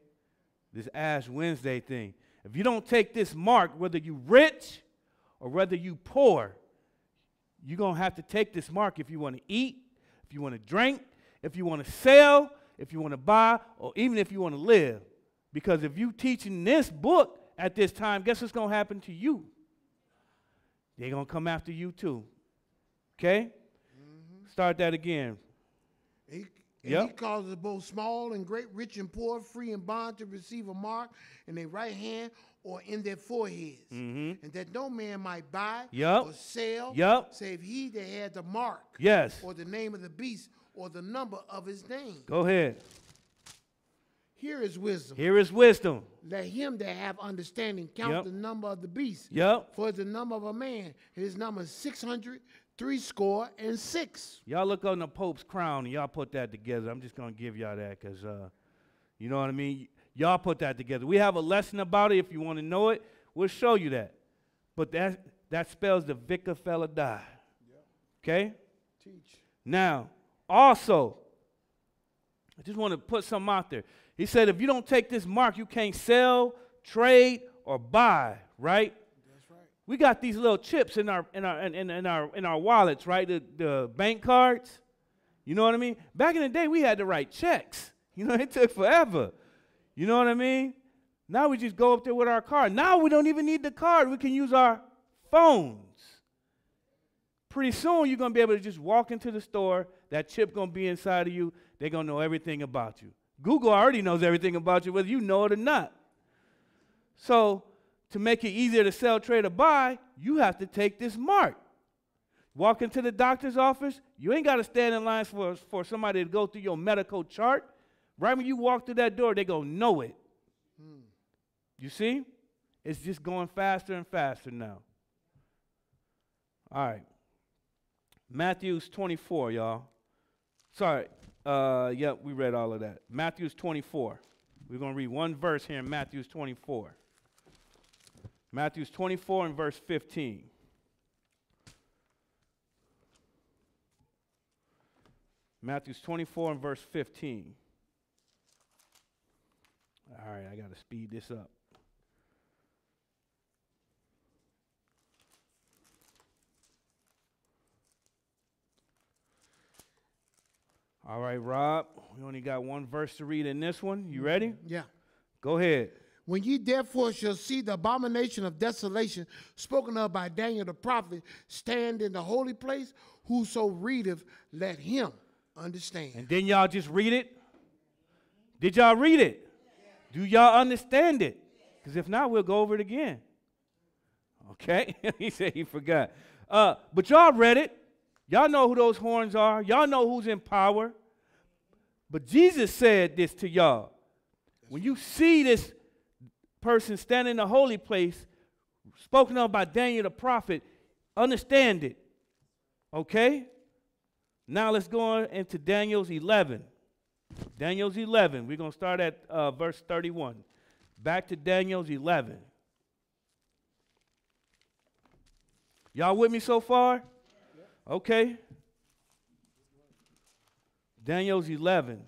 This Ash Wednesday thing. If you don't take this mark, whether you rich or whether you poor, you're going to have to take this mark if you want to eat, if you want to drink, if you want to sell, if you want to buy, or even if you want to live. Because if you teaching this book at this time, guess what's going to happen to you? They're going to come after you too. Okay? Start that again. He causes both small and great, rich and poor, free and bond, to receive a mark in their right hand or in their foreheads, and that no man might buy or sell, save he that had the mark, or the name of the beast, or the number of his name. Go ahead. Here is wisdom. Here is wisdom. Let him that have understanding count the number of the beast. For the number of a man, his number is 666. Y'all look on the Pope's crown and y'all put that together. I'm just going to give y'all that because, you know what I mean? Y'all put that together. We have a lesson about it. If you want to know it, we'll show you that. But that spells the vicar fella die. Okay? Teach. Now, also, I just want to put something out there. He said, if you don't take this mark, you can't sell, trade, or buy, right? That's right. We got these little chips in our wallets, right? The bank cards. You know what I mean? Back in the day, we had to write checks. You know, it took forever. You know what I mean? Now we just go up there with our card. Now we don't even need the card. We can use our phones. Pretty soon, you're going to be able to just walk into the store. That chip going to be inside of you. They're going to know everything about you. Google already knows everything about you, whether you know it or not. So to make it easier to sell, trade, or buy, you have to take this mark. Walk into the doctor's office, you ain't got to stand in line for somebody to go through your medical chart. Right when you walk through that door, they're going to know it. You see? It's just going faster and faster now. All right. Matthew's 24, y'all. Sorry. Yep, we read all of that. Matthew's 24. We're going to read one verse here in Matthew's 24. Matthew's 24 and verse 15. Matthew's 24 and verse 15. All right, I got to speed this up. All right, Rob, we only got one verse to read in this one. You ready? Yeah. Go ahead. When ye therefore shall see the abomination of desolation spoken of by Daniel the prophet stand in the holy place, whoso readeth, let him understand. And then y'all just read it? Did y'all read it? Do y'all understand it? Because if not, we'll go over it again. Okay? He said he forgot. But y'all read it. Y'all know who those horns are. Y'all know who's in power. But Jesus said this to y'all. When you see this person standing in the holy place, spoken of by Daniel the prophet, understand it. Okay? Now let's go into Daniel's 11. Daniel's 11. We're going to start at verse 31. Back to Daniel's 11. Y'all with me so far? Okay. Daniel's 11.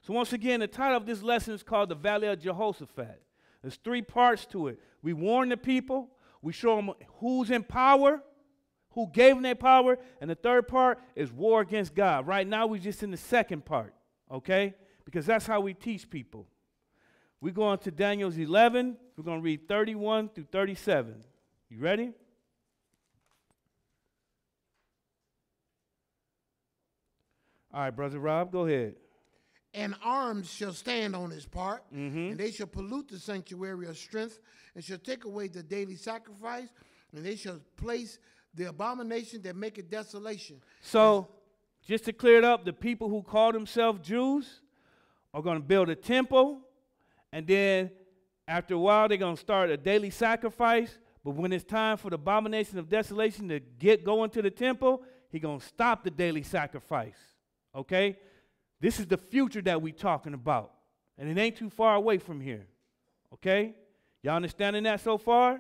So once again, the title of this lesson is called The Valley of Jehoshaphat. There's 3 parts to it. We warn the people. We show them who's in power, who gave them their power. And the 3rd part is war against God. Right now, we're just in the 2nd part, okay? Because that's how we teach people. We're going to Daniel's 11. We're going to read 31 through 37. You ready? All right, Brother Rob, go ahead. And arms shall stand on his part, and they shall pollute the sanctuary of strength, and shall take away the daily sacrifice, and they shall place the abomination that maketh desolation. So, just to clear it up, the people who call themselves Jews are going to build a temple, and then after a while they're going to start a daily sacrifice. But when it's time for the abomination of desolation to go into the temple, he's going to stop the daily sacrifice. Okay? This is the future that we're talking about. And it ain't too far away from here. Okay? Y'all understanding that so far? Yeah.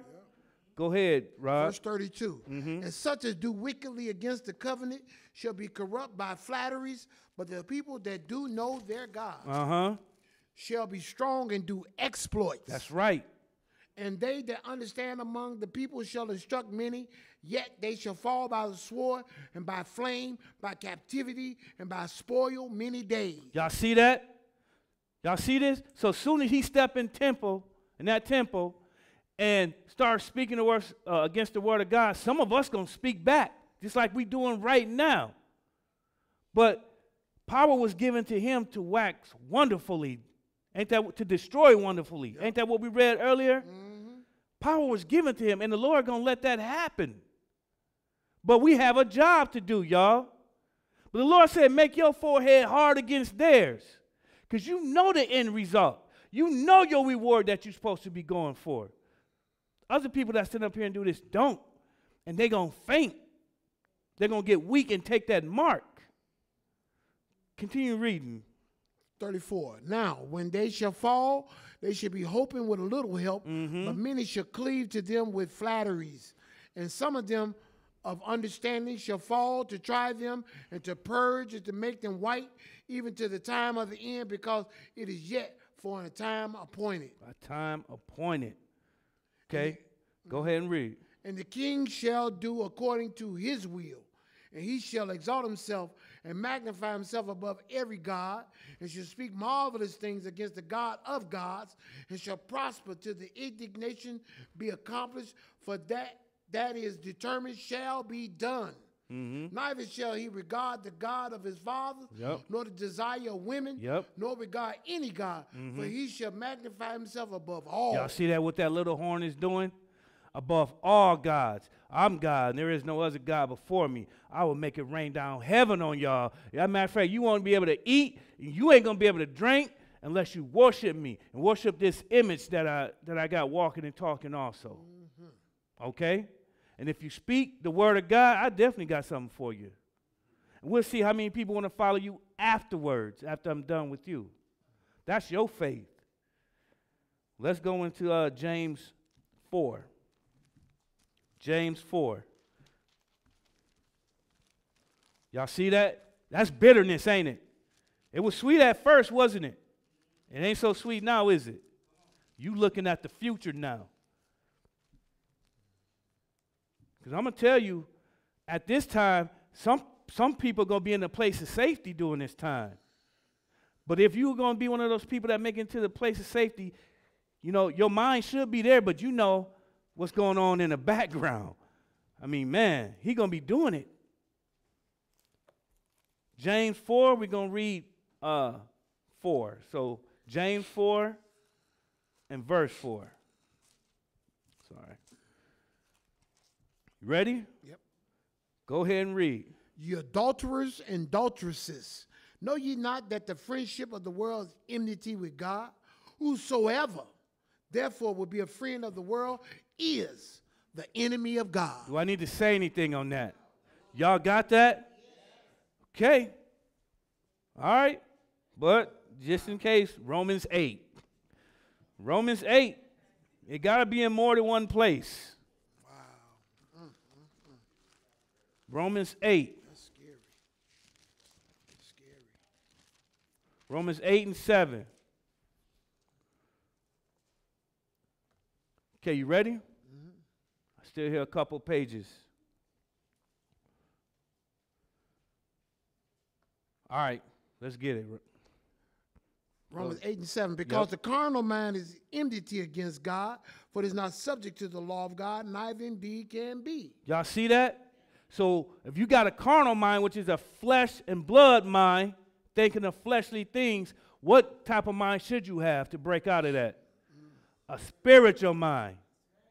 Go ahead, Rod. Verse 32. And such as do wickedly against the covenant shall be corrupt by flatteries, but the people that do know their God shall be strong and do exploits. That's right. And they that understand among the people shall instruct many, yet they shall fall by the sword and by flame, by captivity, and by spoil many days. Y'all see that? Y'all see this? So soon as he step in that temple, and start speaking the words against the word of God, some of us going to speak back, just like we doing right now. But power was given to him to wax wonderfully. Ain't that to destroy wonderfully? Yep. Ain't that what we read earlier? Power was given to him, and the Lord going to let that happen. But we have a job to do, y'all. But the Lord said, make your forehead hard against theirs, because you know the end result. You know your reward that you're supposed to be going for. Other people that stand up here and do this don't, and they're going to faint. They're going to get weak and take that mark. Continue reading. 34. Now, when they shall fall, they shall be hoping with a little help, but many shall cleave to them with flatteries. And some of them of understanding shall fall to try them and to purge and to make them white, even to the time of the end, because it is yet for a time appointed. A time appointed. Okay, go ahead and read. And the king shall do according to his will, and he shall exalt himself and magnify himself above every god, and shall speak marvelous things against the God of gods, and shall prosper till the indignation be accomplished, for that is determined shall be done. Neither shall he regard the God of his fathers, nor the desire of women, nor regard any God, for he shall magnify himself above all. Y'all see that what that little horn is doing? Above all gods. I'm God, and there is no other God before me. I will make it rain down heaven on y'all. As a matter of fact, you won't be able to eat, you ain't going to be able to drink unless you worship me and worship this image that I got walking and talking also. Okay? And if you speak the word of God, I definitely got something for you. And we'll see how many people want to follow you afterwards, after I'm done with you. That's your faith. Let's go into James 4. James 4. Y'all see that? That's bitterness, ain't it? It was sweet at first, wasn't it? It ain't so sweet now, is it? You looking at the future now. Because I'm going to tell you, at this time, some people are going to be in a place of safety during this time. But if you're going to be one of those people that make it to the place of safety, you know, your mind should be there, but you know what's going on in the background. I mean, man, he's going to be doing it. James 4, we're going to read 4. So James 4 and verse 4. Sorry. You ready? Yep. Go ahead and read. Ye adulterers and adulteresses, know ye not that the friendship of the world is enmity with God? Whosoever, therefore, will be a friend of the world is the enemy of God. Do I need to say anything on that? Y'all got that? Okay. All right. But just in case, Romans 8. Romans 8. It got to be in more than one place. Romans 8. That's scary. That's scary. Romans 8 and 7. Okay, you ready? I still hear a couple pages. All right, let's get it. Romans 8 and 7. Because the carnal mind is enmity against God, for it is not subject to the law of God, neither indeed can be. Y'all see that? So if you got a carnal mind, which is a flesh and blood mind, thinking of fleshly things, what type of mind should you have to break out of that? A spiritual mind.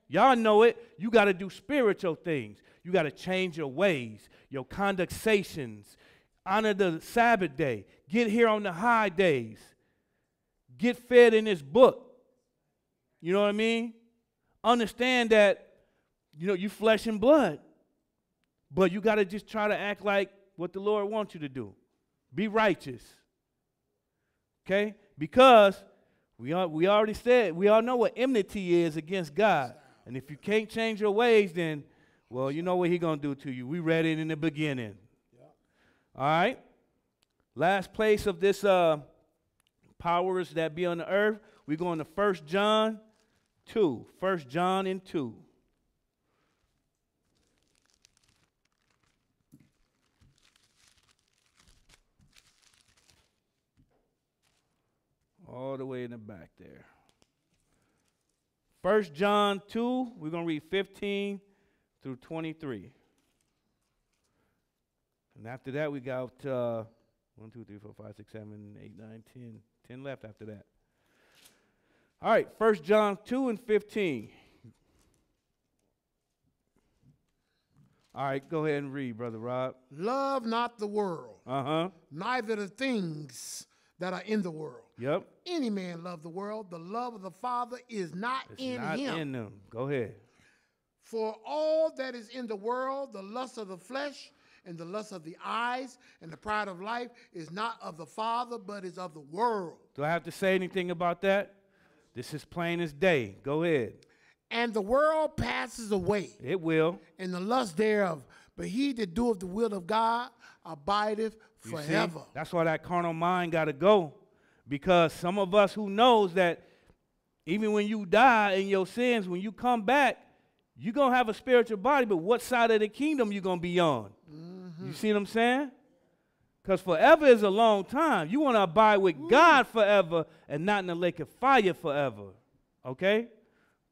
Y'all know it. You got to do spiritual things. You got to change your ways, your conductations, honor the Sabbath day, get here on the high days, get fed in this book. You know what I mean? Understand that, you flesh and blood, but you got to just try to act like what the Lord wants you to do. Be righteous. Okay? Because we already said, we all know what enmity is against God. And if you can't change your ways, then, well, you know what he's going to do to you. We read it in the beginning. Yep. All right? Last place of this powers that be on the earth, we're going to 1 John 2. 1 John and 2. All the way in the back there. 1 John 2, we're going to read 15 through 23. And after that, we got 1, 2, 3, 4, 5, 6, 7, 8, 9, 10. 10 left after that. All right, 1 John 2 and 15. All right, go ahead and read, Brother Rob. Love not the world, neither the things that are in the world. Yep. Any man love the world, the love of the Father is not in him. In them. Go ahead. For all that is in the world, the lust of the flesh and the lust of the eyes and the pride of life is not of the Father, but is of the world. Do I have to say anything about that? This is plain as day. Go ahead. And the world passes away. It will. And the lust thereof. But he that doeth the will of God abideth forever. That's why that carnal mind got to go. Because some of us who knows that even when you die in your sins, when you come back, you're going to have a spiritual body, but what side of the kingdom you going to be on? You see what I'm saying? Because forever is a long time. You want to abide with God forever and not in the lake of fire forever. Okay?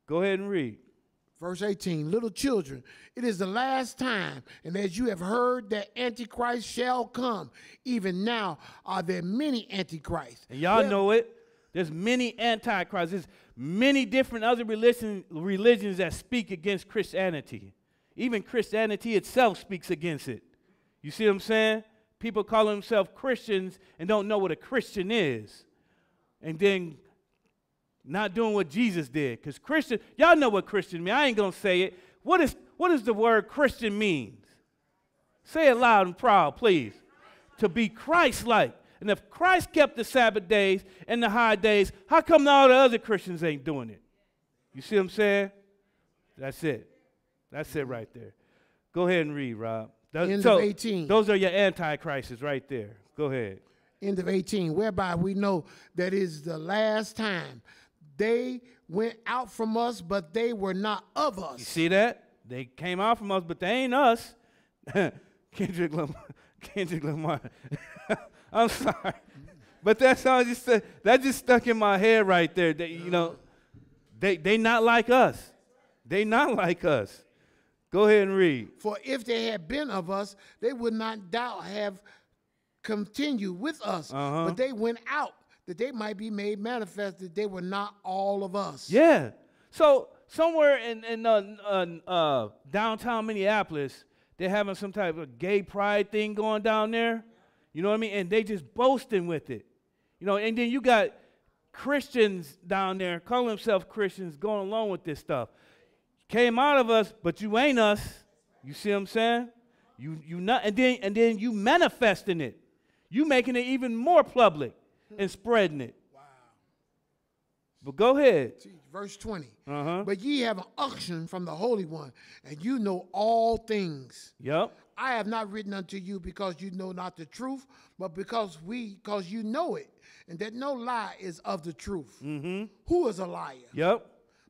Go ahead and read. Verse 18, little children, it is the last time, and as you have heard that Antichrist shall come, even now are there many Antichrists. And y'all know it. There's many Antichrists. There's many different other religions that speak against Christianity. Even Christianity itself speaks against it. You see what I'm saying? People call themselves Christians and don't know what a Christian is. And then not doing what Jesus did. Because Christian, y'all know what Christian means. I ain't going to say it. What does the word Christian mean? Say it loud and proud, please. To be Christ-like. And if Christ kept the Sabbath days and the high days, how come all the other Christians ain't doing it? You see what I'm saying? That's it. That's it right there. Go ahead and read, Rob. End of 18. Those are your antichrists right there. Go ahead. End of 18, whereby we know that is the last time. They went out from us, but they were not of us. You see that? They came out from us, but they ain't us. Kendrick Lamar. I'm sorry. But that song that just stuck in my head right there. They not like us. They not like us. Go ahead and read. For if they had been of us, they would not doubt have continued with us. But they went out, that they might be made manifest that they were not all of us. Yeah. So somewhere in downtown Minneapolis, they're having some type of gay pride thing going down there. You know what I mean? And they just boasting with it. And then you got Christians down there calling themselves Christians going along with this stuff. Came out of us, but you ain't us. You see what I'm saying? You not, and then you manifesting it. You making it even more public and spreading it. Wow. But go ahead. Verse 20. But ye have an unction from the Holy One, and you know all things. Yep. I have not written unto you because you know not the truth, but because you know it, and that no lie is of the truth. Who is a liar? Yep.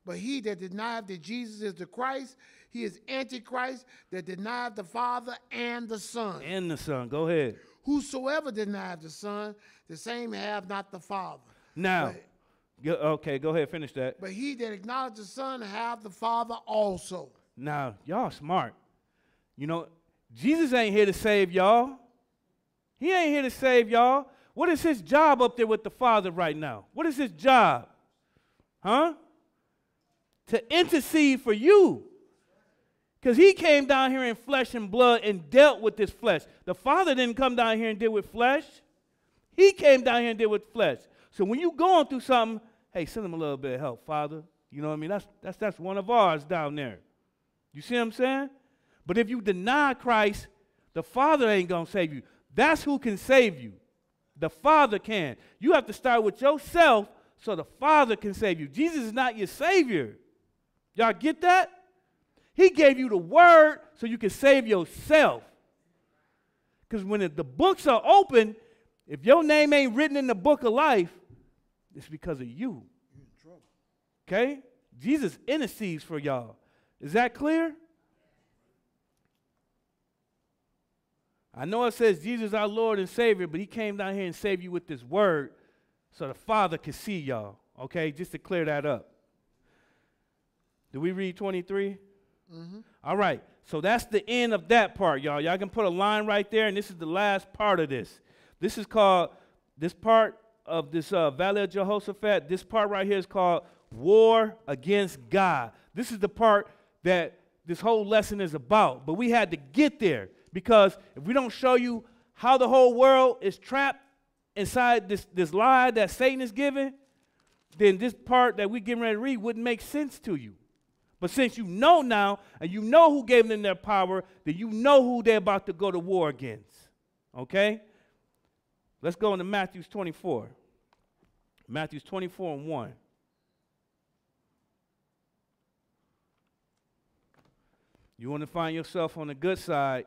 But he that denieth that Jesus is the Christ, he is Antichrist, that denieth the Father and the Son. And the Son. Go ahead. Whosoever denieth the Son, the same have not the Father. Now, okay, go ahead, finish that. But he that acknowledges the Son have the Father also. Now, y'all smart. Jesus ain't here to save y'all. He ain't here to save y'all. What is his job up there with the Father right now? What is his job? Huh? To intercede for you. Because he came down here in flesh and blood and dealt with this flesh. The Father didn't come down here and deal with flesh. He came down here and deal with flesh. So when you're going through something, hey, send him a little bit of help, Father. You know what I mean? That's one of ours down there. You see what I'm saying? But if you deny Christ, the Father ain't going to save you. That's who can save you. The Father can. You have to start with yourself so the Father can save you. Jesus is not your Savior. Y'all get that? He gave you the word so you can save yourself. Because when the books are open, if your name ain't written in the book of life, it's because of you. You're in trouble. Okay? Jesus intercedes for y'all. Is that clear? I know it says Jesus our Lord and Savior, but he came down here and saved you with this word so the Father could see y'all. Okay? Just to clear that up. Did we read 23? Mm-hmm. All right. So that's the end of that part, y'all. Y'all can put a line right there, and this is the last part of this. This is called, this part of this Valley of Jehoshaphat, this part right here is called War Against God. This is the part that this whole lesson is about. But we had to get there because if we don't show you how the whole world is trapped inside this lie that Satan is giving, then this part that we're getting ready to read wouldn't make sense to you. But since you know now, and you know who gave them their power, then you know who they're about to go to war against. Okay? Let's go into Matthew 24. Matthew 24 and 1. You want to find yourself on the good side,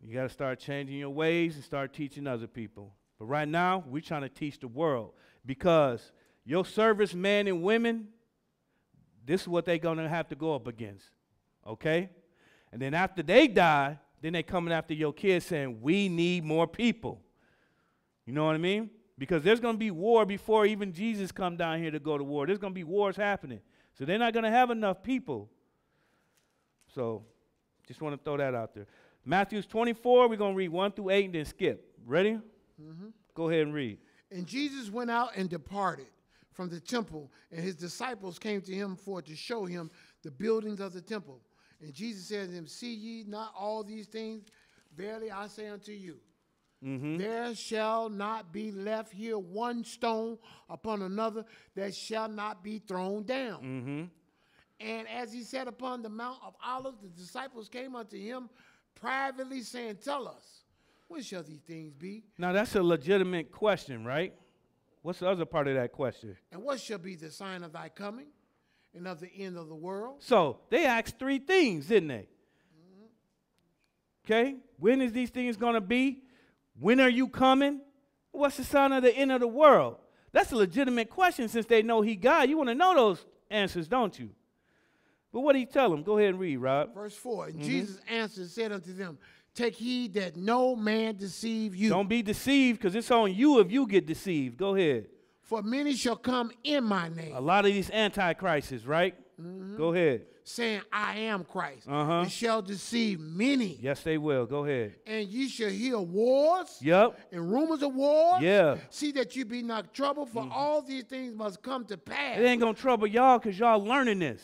you got to start changing your ways and start teaching other people. But right now, we're trying to teach the world because your servicemen and women, this is what they're going to have to go up against, okay? And then after they die, then they're coming after your kids saying, we need more people. You know what I mean? Because there's going to be war before even Jesus come down here to go to war. There's going to be wars happening. So they're not going to have enough people. So just want to throw that out there. Matthew 24, we're going to read 1 through 8 and then skip. Ready? Mm-hmm. Go ahead and read. And Jesus went out and departed from the temple, and his disciples came to him to show him the buildings of the temple. And Jesus said to them, see ye not all these things? Verily I say unto you, there shall not be left here one stone upon another that shall not be thrown down. And as he sat upon the Mount of Olives, the disciples came unto him privately, saying, tell us, when shall these things be? Now that's a legitimate question, right? What's the other part of that question? And what shall be the sign of thy coming and of the end of the world? So they asked 3 things, didn't they? Okay, when is these things going to be? When are you coming? What's the sign of the end of the world? That's a legitimate question since they know he God. You want to know those answers, don't you? But what did he tell them? Go ahead and read, Rob. Verse 4, and Jesus answered and said unto them, take heed that no man deceive you. Don't be deceived because it's on you if you get deceived. Go ahead. For many shall come in my name. A lot of these antichrists, right? Go ahead. Saying, I am Christ. And shall deceive many. Yes, they will. Go ahead. And ye shall hear wars. Yep. And rumors of wars. Yeah. See that you be not troubled, for all these things must come to pass. It ain't going to trouble y'all because y'all learning this.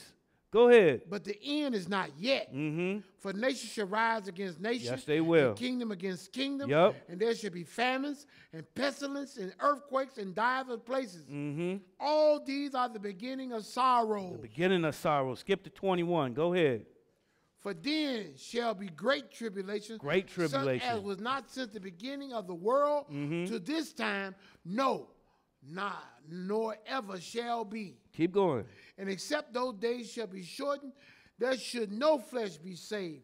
Go ahead. But the end is not yet. For nation shall rise against nation. Yes, they will. And kingdom against kingdom. Yep. And there shall be famines and pestilence and earthquakes in divers places. All these are the beginning of sorrow. The beginning of sorrow. Skip to 21. Go ahead. For then shall be great tribulation. Great tribulation. Such as was not since the beginning of the world to this time. No, not, nor ever shall be. Keep going. And except those days shall be shortened, there should no flesh be saved.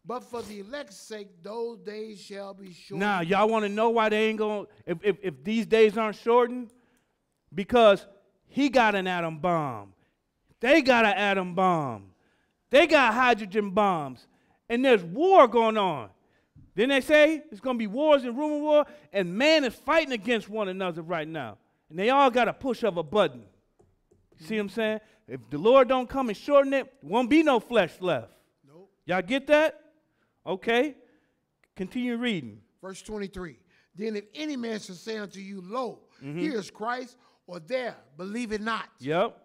But for the elect's sake, those days shall be shortened. Now, y'all want to know why they ain't going to, if these days aren't shortened? Because he got an atom bomb. They got an atom bomb. They got hydrogen bombs. And there's war going on. Then they say it's going to be wars and rumor war, and man is fighting against one another right now. And they all got a push of a button. You see what I'm saying? If the Lord don't come and shorten it, there won't be no flesh left. Nope. Y'all get that? Okay. Continue reading. Verse 23. Then if any man shall say unto you, Lo, here is Christ, or there, believe it not. Yep.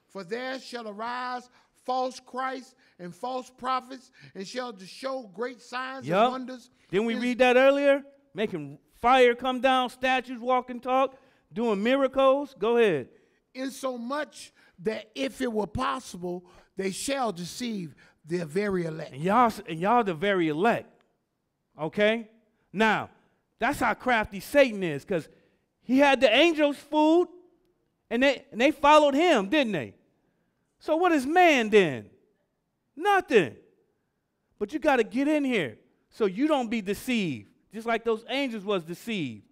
For there shall arise false Christs and false prophets, and shall show great signs and wonders. Didn't we read that earlier? Making fire come down, statues walk and talk, doing miracles. Go ahead. Insomuch that if it were possible, they shall deceive their very elect. And y'all the very elect. Okay? Now, that's how crafty Satan is, because he had the angels fooled, and they followed him, didn't they? So what is man then? Nothing. But you got to get in here so you don't be deceived, just like those angels was deceived.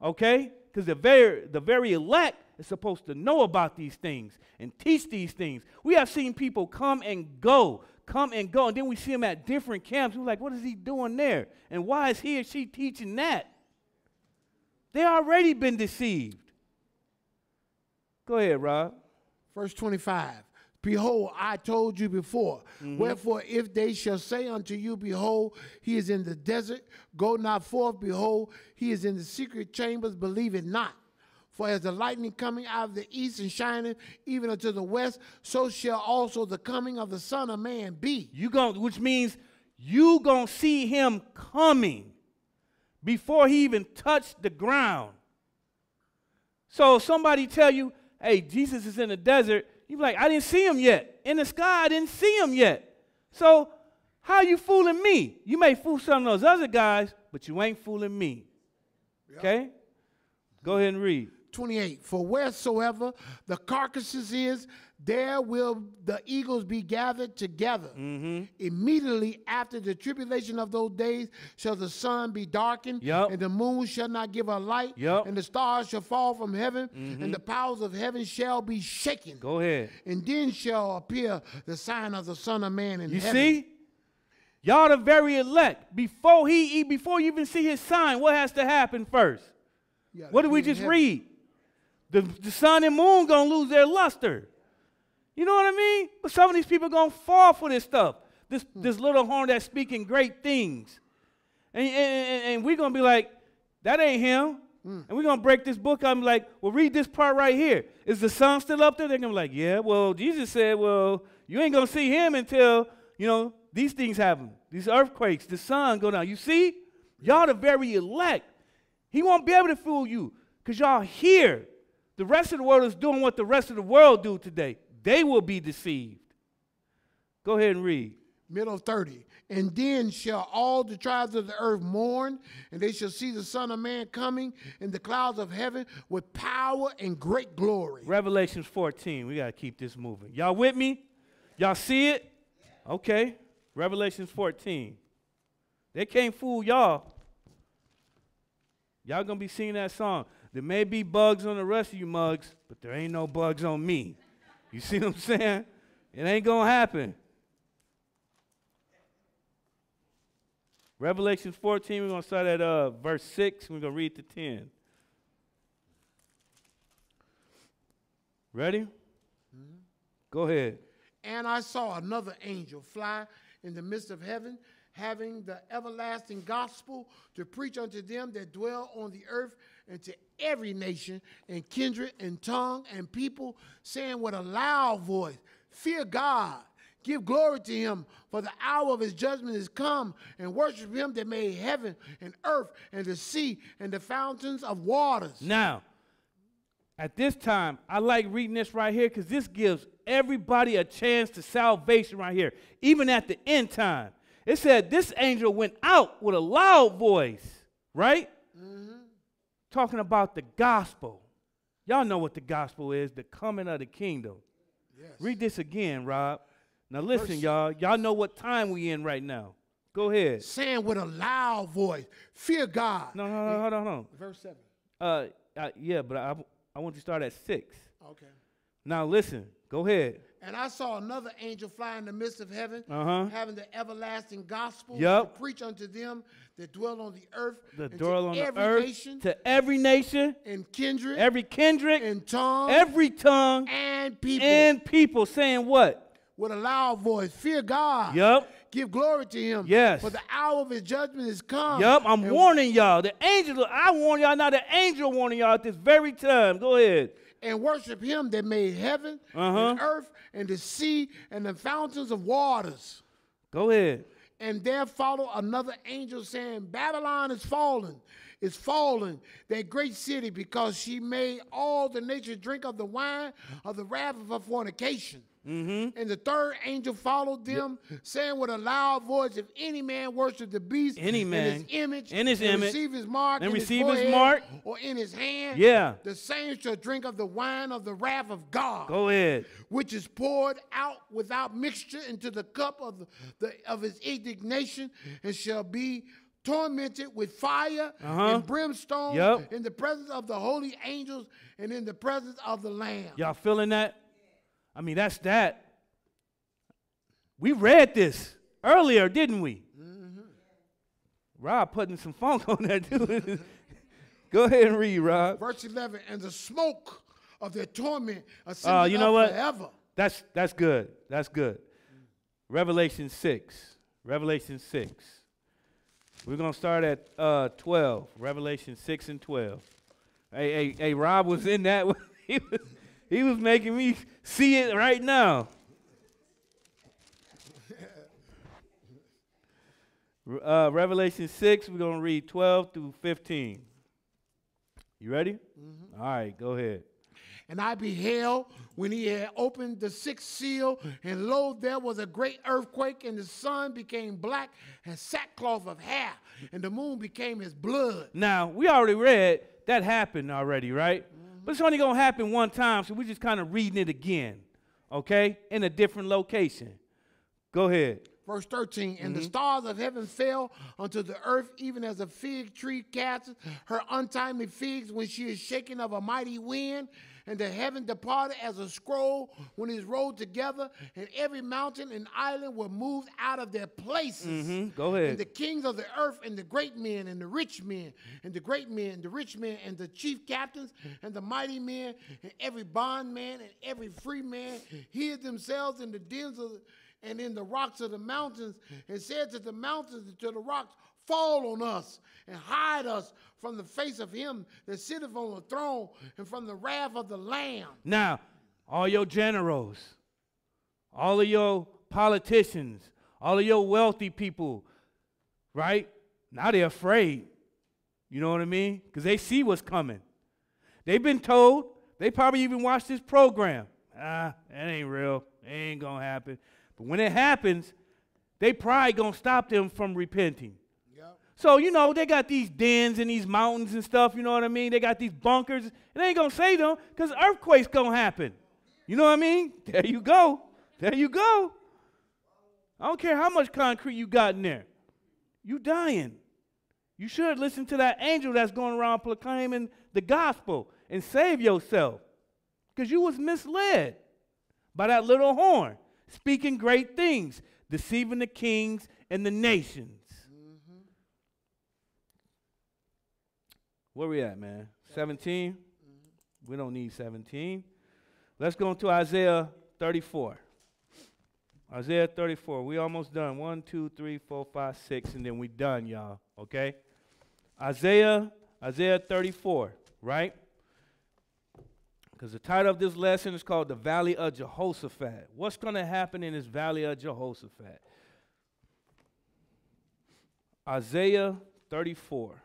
Okay? Because the very elect is supposed to know about these things and teach these things. We have seen people come and go, and then we see them at different camps. We're like, what is he doing there? And why is he or she teaching that? They already been deceived. Go ahead, Rob. Verse 25. Behold, I told you before. Wherefore, if they shall say unto you, Behold, he is in the desert, go not forth. Behold, he is in the secret chambers, believe it not. For as the lightning coming out of the east and shining even unto the west, so shall also the coming of the Son of Man be. Which means you gonna see him coming before he even touched the ground. So if somebody tell you, hey, Jesus is in the desert, you be like, I didn't see him yet. In the sky, I didn't see him yet. So how are you fooling me? You may fool some of those other guys, but you ain't fooling me. Yep. Okay? Go ahead and read. 28. For wheresoever the carcasses is, there will the eagles be gathered together. Immediately after the tribulation of those days shall the sun be darkened, and the moon shall not give her light, and the stars shall fall from heaven, and the powers of heaven shall be shaken. Go ahead. And then shall appear the sign of the Son of Man in heaven. You see? Y'all the very elect. Before you even see his sign, what has to happen first? What did we just read? The sun and moon going to lose their luster. You know what I mean? But some of these people are going to fall for this stuff. This little horn that's speaking great things. And we're going to be like, that ain't him. And we're going to break this book up and be like, well, read this part right here. Is the sun still up there? They're going to be like, yeah, well, Jesus said, well, you ain't going to see him until, these things happen. These earthquakes, the sun go down. You see? Y'all the very elect. He won't be able to fool you because y'all here. The rest of the world is doing what the rest of the world do today. They will be deceived. Go ahead and read. Middle of 30. And then shall all the tribes of the earth mourn, and they shall see the Son of Man coming in the clouds of heaven with power and great glory. Revelation 14. We got to keep this moving. Y'all with me? Y'all see it? Okay. Revelation 14. They can't fool y'all. Y'all going to be singing that song. There may be bugs on the rest of you mugs, but there ain't no bugs on me. You see what I'm saying? It ain't going to happen. Revelation 14, we're going to start at verse 6. We're going to read to 10. Ready? Go ahead. And I saw another angel fly in the midst of heaven, having the everlasting gospel to preach unto them that dwell on the earth, and to every nation and kindred and tongue and people, saying with a loud voice, fear God, give glory to him, for the hour of his judgment is come, and worship him that made heaven and earth and the sea and the fountains of waters. Now, at this time, I like reading this right here because this gives everybody a chance to salvation right here, even at the end time. It said this angel went out with a loud voice, right? Talking about the gospel. Y'all know what the gospel is, the coming of the kingdom. Yes. Read this again, Rob. Now listen, y'all. Y'all know what time we in right now. Go ahead. Saying with a loud voice, fear God. No, hold on. Verse 7. Yeah, but I want you to start at 6. Okay. Now listen. Go ahead. And I saw another angel fly in the midst of heaven, having the everlasting gospel to preach unto them that dwell on the earth, to every nation, and kindred, every kindred, and tongue, every tongue, and people, saying what? With a loud voice, fear God. Give glory to him. Yes. For the hour of his judgment is come. Yup, I'm warning y'all. The angel, I warn y'all now, the angel warning y'all at this very time. Go ahead. And worship him that made heaven and earth and the sea and the fountains of waters. Go ahead. And there followed another angel saying, Babylon is fallen, that great city, because she made all the nations drink of the wine of the wrath of her fornication. And the third angel followed them, saying with a loud voice, if any man worship the beast in his image, and receive his mark, and in receive his his mark, or in his hand, the same shall drink of the wine of the wrath of God. Go ahead. Which is poured out without mixture into the cup of his indignation, and shall be tormented with fire and brimstone in the presence of the holy angels and in the presence of the Lamb. Y'all feeling that? I mean, that's that. We read this earlier, didn't we? Rob putting some funk on there, too. Go ahead and read, Rob. Verse 11, and the smoke of their torment ascended you know what? forever. That's good. That's good. Revelation 6. Revelation 6. We're going to start at 12. Revelation 6 and 12. Hey, Rob was in that. He was making me see it right now. Revelation 6, we're going to read 12 through 15. You ready? All right, go ahead. And I beheld when he had opened the sixth seal, and lo, there was a great earthquake, and the sun became black as sackcloth of hair, and the moon became as blood. Now, we already read that happened already, right? But it's only going to happen one time, so we're just kind of reading it again, okay, in a different location. Go ahead. Verse 13, and the stars of heaven fell unto the earth, even as a fig tree casteth her untimely figs when she is shaken of a mighty wind. And the heaven departed as a scroll when it is rolled together, and every mountain and island were moved out of their places. Go ahead. And the kings of the earth, and the great men, and the rich men, and the great men, and the rich men, and the chief captains, and the mighty men, and every bondman, and every free man, hid themselves in the dens and in the rocks of the mountains, and said to the mountains and to the rocks, fall on us and hide us from the face of him that sitteth on the throne and from the wrath of the Lamb. Now, all your generals, all of your politicians, all of your wealthy people, right? Now they're afraid. You know what I mean? Because they see what's coming. They've been told. They probably even watched this program. That ain't real. It ain't going to happen. But when it happens, they probably going to stop them from repenting. So, you know, they got these dens and these mountains and stuff, you know what I mean? They got these bunkers. It ain't going to save them because earthquake's going to happen. You know what I mean? There you go. There you go. I don't care how much concrete you got in there. You dying. You should listen to that angel that's going around proclaiming the gospel and save yourself because you was misled by that little horn, speaking great things, deceiving the kings and the nations. Where we at, man? 17? We don't need 17. Let's go into Isaiah 34. Isaiah 34. We almost done. 1, 2, 3, 4, 5, 6, and then we done, y'all. Okay? Isaiah 34, right? Because the title of this lesson is called The Valley of Jehoshaphat. What's going to happen in this Valley of Jehoshaphat? Isaiah 34.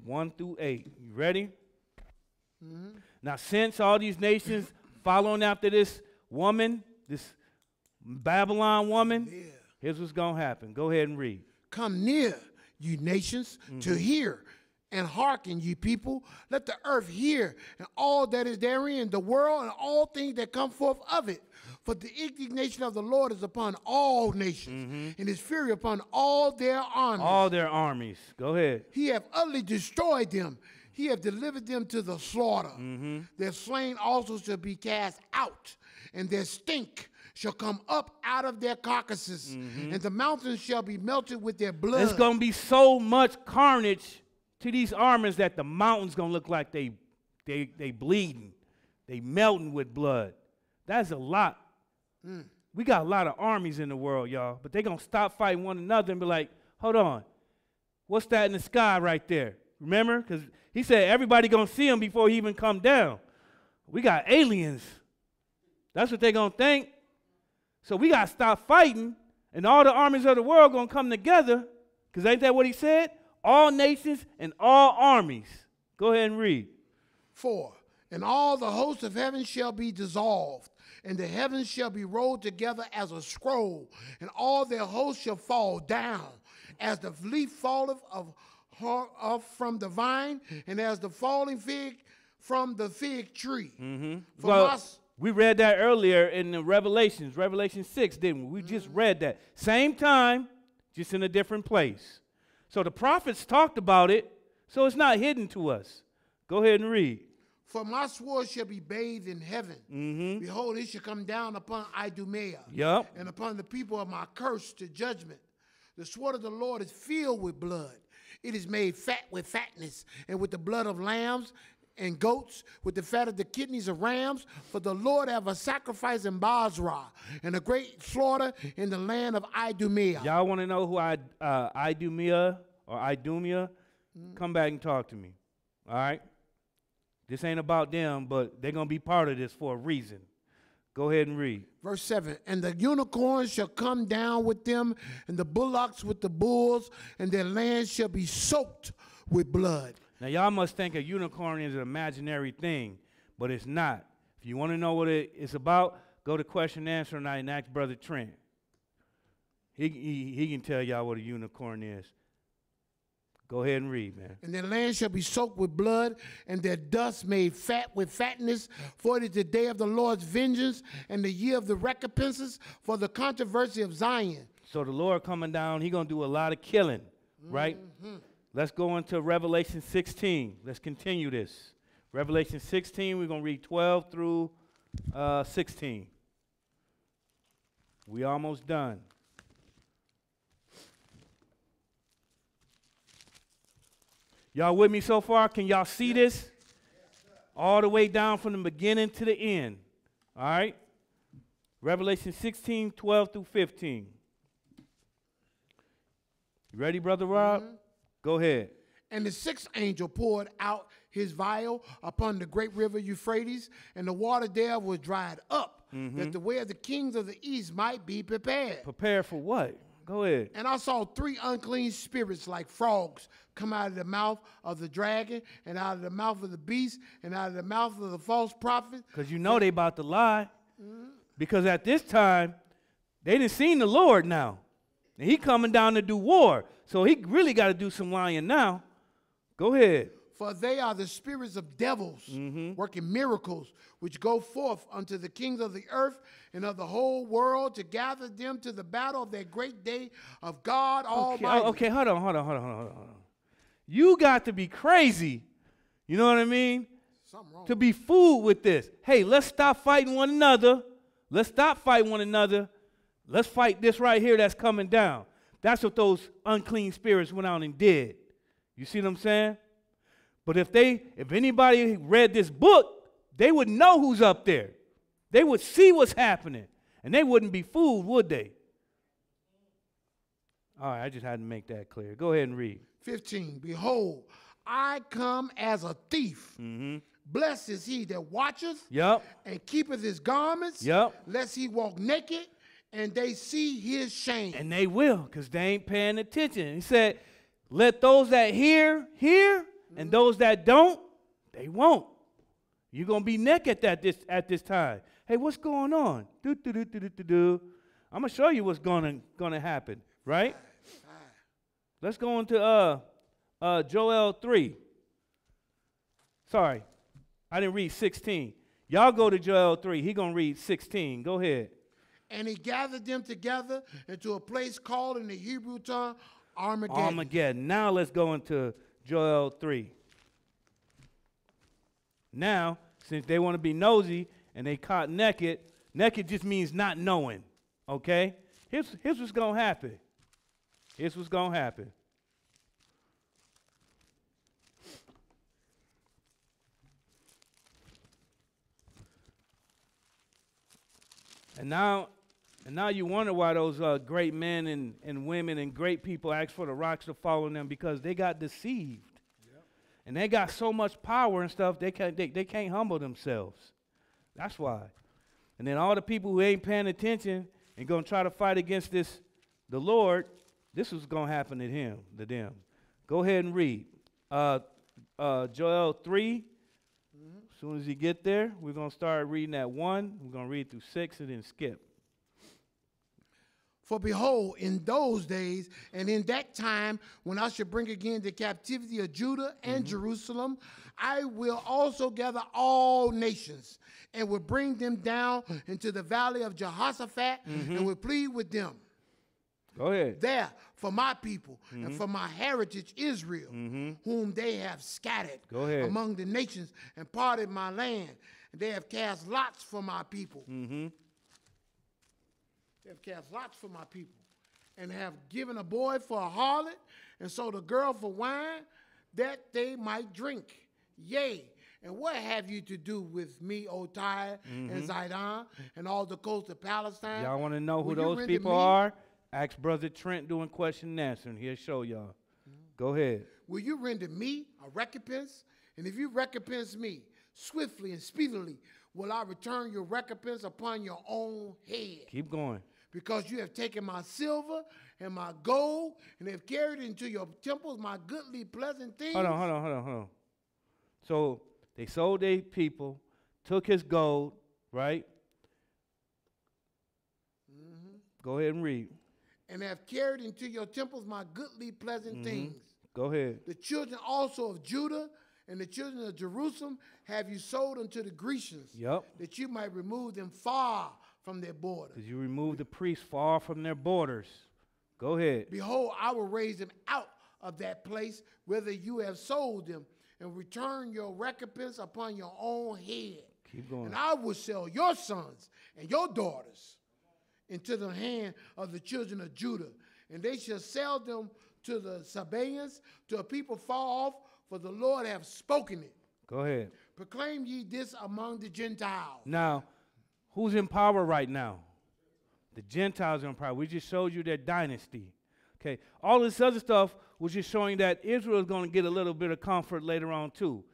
One through 8. You ready? Now, since all these nations following after this woman, this Babylon woman, here's what's going to happen. Go ahead and read. Come near, you nations, to hear, and hearken, ye people. Let the earth hear, and all that is therein, the world, and all things that come forth of it. For the indignation of the Lord is upon all nations, and his fury upon all their armies. All their armies. Go ahead. He hath utterly destroyed them. He hath delivered them to the slaughter. Their slain also shall be cast out, and their stink shall come up out of their carcasses, and the mountains shall be melted with their blood. There's going to be so much carnage to these armies that the mountains going to look like they bleeding. They melting with blood. That's a lot. We got a lot of armies in the world, y'all, but they're going to stop fighting one another and be like, hold on, what's that in the sky right there? Remember? Because he said everybody going to see him before he even come down. We got aliens. That's what they're going to think. So we got to stop fighting, and all the armies of the world going to come together, because ain't that what he said? All nations and all armies. Go ahead and read. 4. And all the hosts of heaven shall be dissolved, and the heavens shall be rolled together as a scroll, and all their hosts shall fall down, as the leaf falleth from the vine, and as the falling fig from the fig tree. Well, we read that earlier in the Revelation 6, didn't we? We just read that. Same time, just in a different place. So the prophets talked about it, so it's not hidden to us. Go ahead and read. For my sword shall be bathed in heaven. Behold, it shall come down upon Idumea, and upon the people of my curse to judgment. The sword of the Lord is filled with blood. It is made fat with fatness, and with the blood of lambs and goats, with the fat of the kidneys of rams. For the Lord have a sacrifice in Basra, and a great slaughter in the land of Idumea. Y'all want to know who Idumea or Idumea? Come back and talk to me. All right? This ain't about them, but they're going to be part of this for a reason. Go ahead and read. Verse 7, and the unicorns shall come down with them, and the bullocks with the bulls, and their land shall be soaked with blood. Now, y'all must think a unicorn is an imaginary thing, but it's not. If you want to know what it's about, go to question and answer night and ask Brother Trent. He can tell y'all what a unicorn is. Go ahead and read, man. And their land shall be soaked with blood, and their dust made fat with fatness. For it is the day of the Lord's vengeance, and the year of the recompenses for the controversy of Zion. So the Lord coming down, he's going to do a lot of killing, right? Let's go into Revelation 16. Let's continue this. Revelation 16, we're going to read 12 through 16. We almost done. Y'all with me so far? Can y'all see this? All the way down from the beginning to the end. All right? Revelation 16, 12 through 15. You ready, Brother Rob? Go ahead. And the sixth angel poured out his vial upon the great river Euphrates, and the water there was dried up, that the way of the kings of the east might be prepared. Prepared for what? Go ahead. And I saw 3 unclean spirits like frogs come out of the mouth of the dragon, and out of the mouth of the beast, and out of the mouth of the false prophet. Because you know they about to lie. Because at this time, they didn't seen the Lord now. And he coming down to do war. So he really got to do some lying now. Go ahead. For they are the spirits of devils, working miracles, which go forth unto the kings of the earth and of the whole world to gather them to the battle of that great day of God Almighty. Okay, hold on. You got to be crazy, you know what I mean, to be fooled with this. Hey, let's stop fighting one another. Let's stop fighting one another. Let's fight this right here that's coming down. That's what those unclean spirits went out and did. You see what I'm saying? But if anybody read this book, they would know who's up there. They would see what's happening. And they wouldn't be fooled, would they? All right, I just had to make that clear. Go ahead and read. 15, behold, I come as a thief. Blessed is he that watcheth and keepeth his garments, lest he walk naked and they see his shame. And they will, because they ain't paying attention. He said, let those that hear, and those that don't, they won't. You're going to be naked at this time. Hey, what's going on? I'm going to show you what's going to happen, right? Let's go into Joel 3. Sorry, I didn't read 16. Y'all go to Joel 3. He going to read 16. Go ahead. And he gathered them together into a place called in the Hebrew tongue Armageddon. Armageddon. Now let's go into Joel 3. Now, since they want to be nosy and they caught naked just means not knowing, okay? Here's what's going to happen. Here's what's going to happen. And now you wonder why those great men and women and great people ask for the rocks to fall on them, because they got deceived. Yep. And they got so much power and stuff, they can't humble themselves. That's why. And then all the people who ain't paying attention and going to try to fight against the Lord, this was going to happen to them. Go ahead and read. Joel 3. As soon as you get there, we're going to start reading at 1. We're going to read through 6 and then skip. For behold, in those days and in that time, when I shall bring again the captivity of Judah and Jerusalem, I will also gather all nations and will bring them down into the valley of Jehoshaphat and will plead with them. Go ahead. There for my people and for my heritage Israel, whom they have scattered among the nations and parted my land. And they have cast lots for my people. They have cast lots for my people, and have given a boy for a harlot, and sold a girl for wine, that they might drink. Yea, and what have you to do with me, O Tyre and Zidon, and all the coast of Palestine? Y'all want to know who those people are? Ask Brother Trent doing question and answer, and he'll show y'all. Go ahead. Will you render me a recompense? And if you recompense me swiftly and speedily, will I return your recompense upon your own head? Keep going. Because you have taken my silver and my gold, and have carried into your temples my goodly, pleasant things. Hold on. So they sold their people, took his gold, right? Go ahead and read. And have carried into your temples my goodly, pleasant things. Go ahead. The children also of Judah and the children of Jerusalem have you sold unto the Grecians, that you might remove them far from their borders. Because you remove the priests far from their borders. Go ahead. Behold, I will raise them out of that place whither you have sold them, and return your recompense upon your own head. Keep going. And I will sell your sons and your daughters into the hand of the children of Judah, and they shall sell them to the Sabaeans, to a people far off, for the Lord hath spoken it. Go ahead. Proclaim ye this among the Gentiles. Now, who's in power right now? The Gentiles are in power. We just showed you their dynasty. Okay, all this other stuff was just showing that Israel is going to get a little bit of comfort later on too.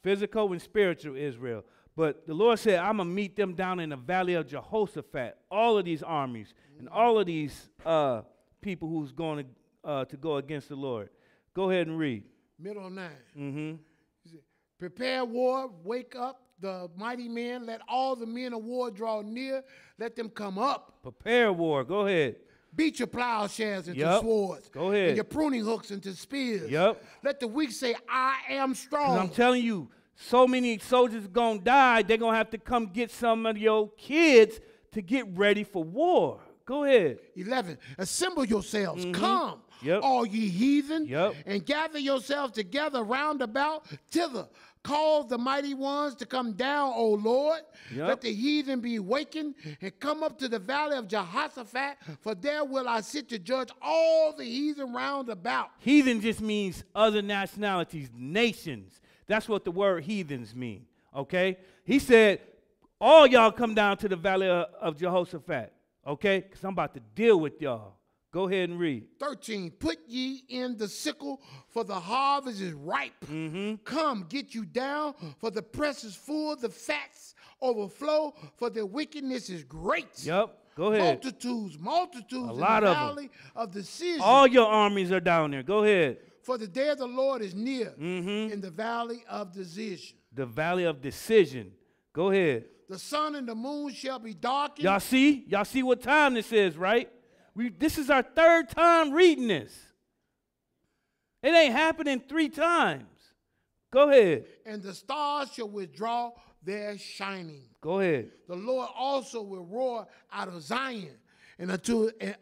Physical and spiritual Israel. But the Lord said, I'm going to meet them down in the valley of Jehoshaphat, all of these armies and all of these people who's going to go against the Lord. Go ahead and read. Middle 9. Prepare war, wake up the mighty men, let all the men of war draw near, let them come up. Prepare war, go ahead. Beat your plowshares into swords. Go ahead. And your pruning hooks into spears. Let the weak say, I am strong. I'm telling you, so many soldiers going to die, they're going to have to come get some of your kids to get ready for war. Go ahead. 11. Assemble yourselves. Come, all ye heathen, and gather yourselves together round about thither. Call the mighty ones to come down, O Lord. Let the heathen be wakened and come up to the valley of Jehoshaphat, for there will I sit to judge all the heathen round about. Heathen just means other nationalities, nations. That's what the word heathens mean, okay? He said, all y'all come down to the valley of Jehoshaphat, okay? Because I'm about to deal with y'all. Go ahead and read. 13. Put ye in the sickle, for the harvest is ripe. Come, get you down, for the press is full, the fats overflow, for the wickedness is great. Go ahead. Multitudes a in lot the of valley of decision. All your armies are down there. Go ahead. For the day of the Lord is near in the valley of decision. The valley of decision. Go ahead. The sun and the moon shall be darkened. Y'all see? Y'all see what time this is, right? This is our third time reading this. It ain't happening 3 times. Go ahead. And the stars shall withdraw their shining. Go ahead. The Lord also will roar out of Zion, and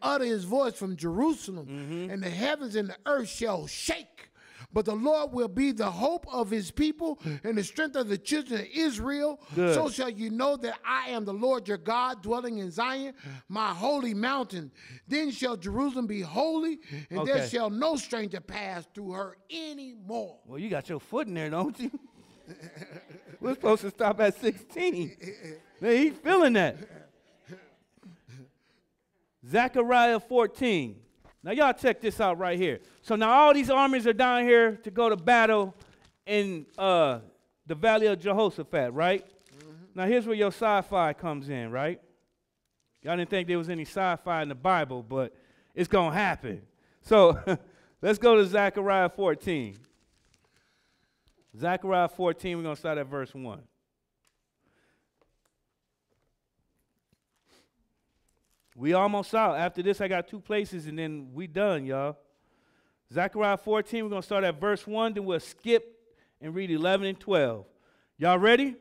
utter his voice from Jerusalem, and the heavens and the earth shall shake. But the Lord will be the hope of his people and the strength of the children of Israel. Good. So shall you know that I am the Lord your God, dwelling in Zion, my holy mountain. Then shall Jerusalem be holy, and there shall no stranger pass through her anymore. Well, you got your foot in there, don't you? We're supposed to stop at 16. Man, he's feeling that. Zechariah 14. Now, y'all check this out right here. So now all these armies are down here to go to battle in the Valley of Jehoshaphat, right? Now, here's where your sci-fi comes in, right? Y'all didn't think there was any sci-fi in the Bible, but it's going to happen. So let's go to Zechariah 14. Zechariah 14, we're going to start at verse 1. We almost out. After this, I got 2 places, and then we done, y'all. Zechariah 14, we're going to start at verse 1, then we'll skip and read 11 and 12. Y'all ready?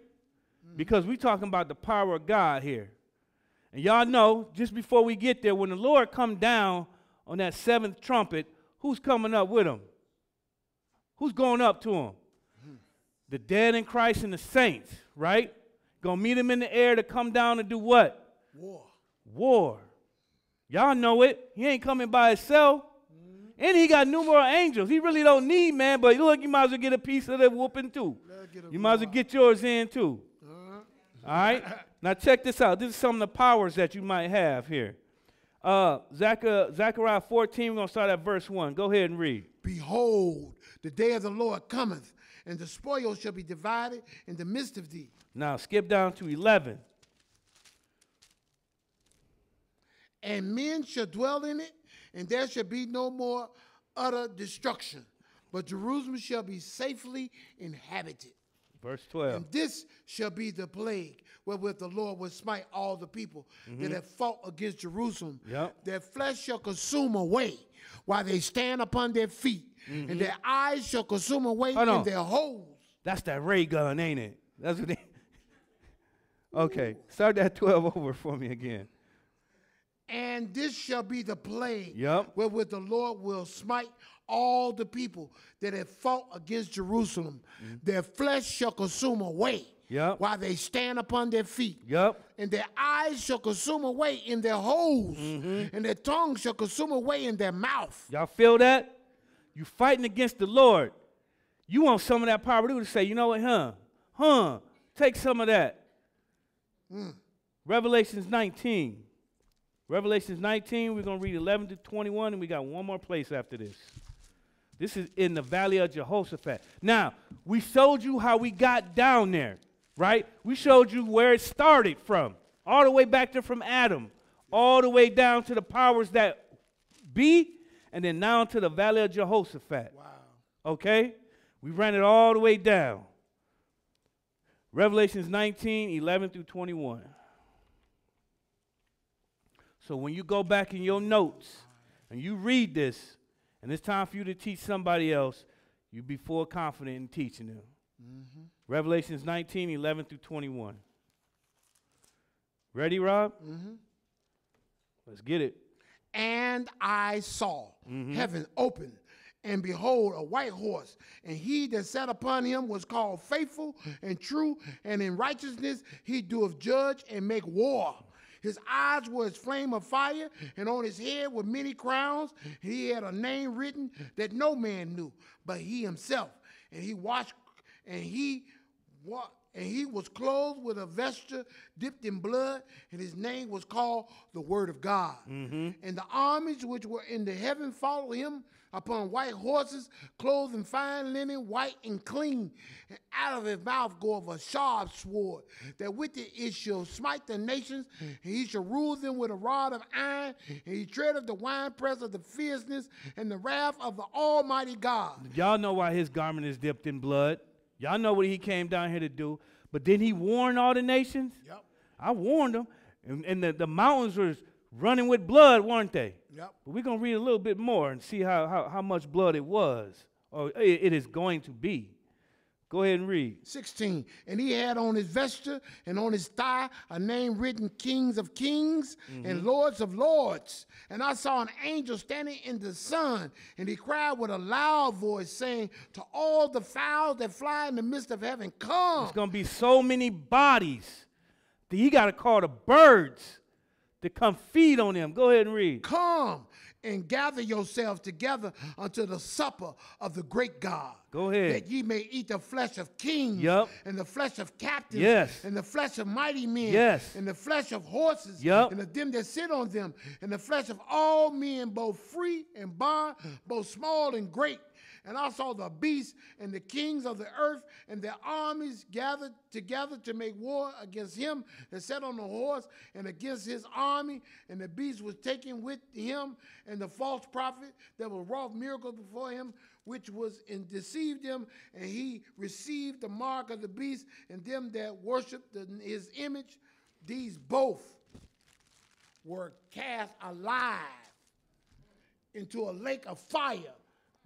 Because we're talking about the power of God here. And y'all know, just before we get there, when the Lord come down on that 7th trumpet, who's coming up with him? Who's going up to him? The dead in Christ and the saints, right? Going to meet him in the air to come down and do what? War. War. Y'all know it. He ain't coming by himself. And he got numerous angels. He really don't need, man, but look, you might as well get a piece of the whooping too. You might as well get yours in too. All right? Now check this out. This is some of the powers that you might have here. Zechariah 14, we're going to start at verse 1. Go ahead and read. Behold, the day of the Lord cometh, and the spoil shall be divided in the midst of thee. Now skip down to 11. And men shall dwell in it, and there shall be no more utter destruction, but Jerusalem shall be safely inhabited. Verse 12. And this shall be the plague wherewith the Lord will smite all the people that have fought against Jerusalem. Yep. Their flesh shall consume away while they stand upon their feet, and their eyes shall consume away in their holes. That's that ray gun, ain't it? That's what they... Okay, start that 12 over for me again. And this shall be the plague Yep. wherewith the Lord will smite all the people that have fought against Jerusalem. Their flesh shall consume away while they stand upon their feet. Yep. And their eyes shall consume away in their holes, and their tongue shall consume away in their mouth. Y'all feel that? You fighting against the Lord. You want some of that power to say, you know what, take some of that. Revelations 19. Revelations 19, we're going to read 11 to 21, and we got one more place after this. This is in the Valley of Jehoshaphat. Now, we showed you how we got down there, right? We showed you where it started from, all the way back there from Adam, all the way down to the powers that be, and then down to the Valley of Jehoshaphat. Wow. Okay? We ran it all the way down. Revelations 19, 11 through 21. So when you go back in your notes and you read this, and it's time for you to teach somebody else, you be full confident in teaching them. Revelations 19, 11 through 21. Ready, Rob? Let's get it. And I saw heaven open, and behold, a white horse, and he that sat upon him was called Faithful and True, and in righteousness he doeth judge and make war. His eyes were as flame of fire, and on his head were many crowns. He had a name written that no man knew, but he himself. And he washed, and he was clothed with a vesture dipped in blood, and his name was called the Word of God. And the armies which were in the heaven followed him upon white horses, clothed in fine linen, white and clean. And out of his mouth goeth a sharp sword, that with it shall smite the nations, and he shall rule them with a rod of iron, and he treadeth the winepress of the fierceness and the wrath of the Almighty God. Y'all know why his garment is dipped in blood. Y'all know what he came down here to do. But didn't he warn all the nations? Yep. I warned them. And the mountains were running with blood, weren't they? Yep. But we're going to read a little bit more and see how much blood it was, or it is going to be. Go ahead and read. 16. And he had on his vesture and on his thigh a name written, Kings of Kings and Lords of Lords. And I saw an angel standing in the sun, and he cried with a loud voice, saying to all the fowls that fly in the midst of heaven, come. There's going to be so many bodies that he got to call the birds to come feed on them. Go ahead and read. Come and gather yourselves together unto the supper of the great God. Go ahead. That ye may eat the flesh of kings, Yep. and the flesh of captains, Yes. and the flesh of mighty men, Yes. and the flesh of horses, Yep. and of them that sit on them, and the flesh of all men, both free and bond, both small and great. And I saw the beasts and the kings of the earth and their armies gathered together to make war against him that sat on the horse and against his army. And the beast was taken with him, and the false prophet that was wrought miracles before him, which was and deceived them. And he received the mark of the beast, and them that worshiped his image. These both were cast alive into a lake of fire,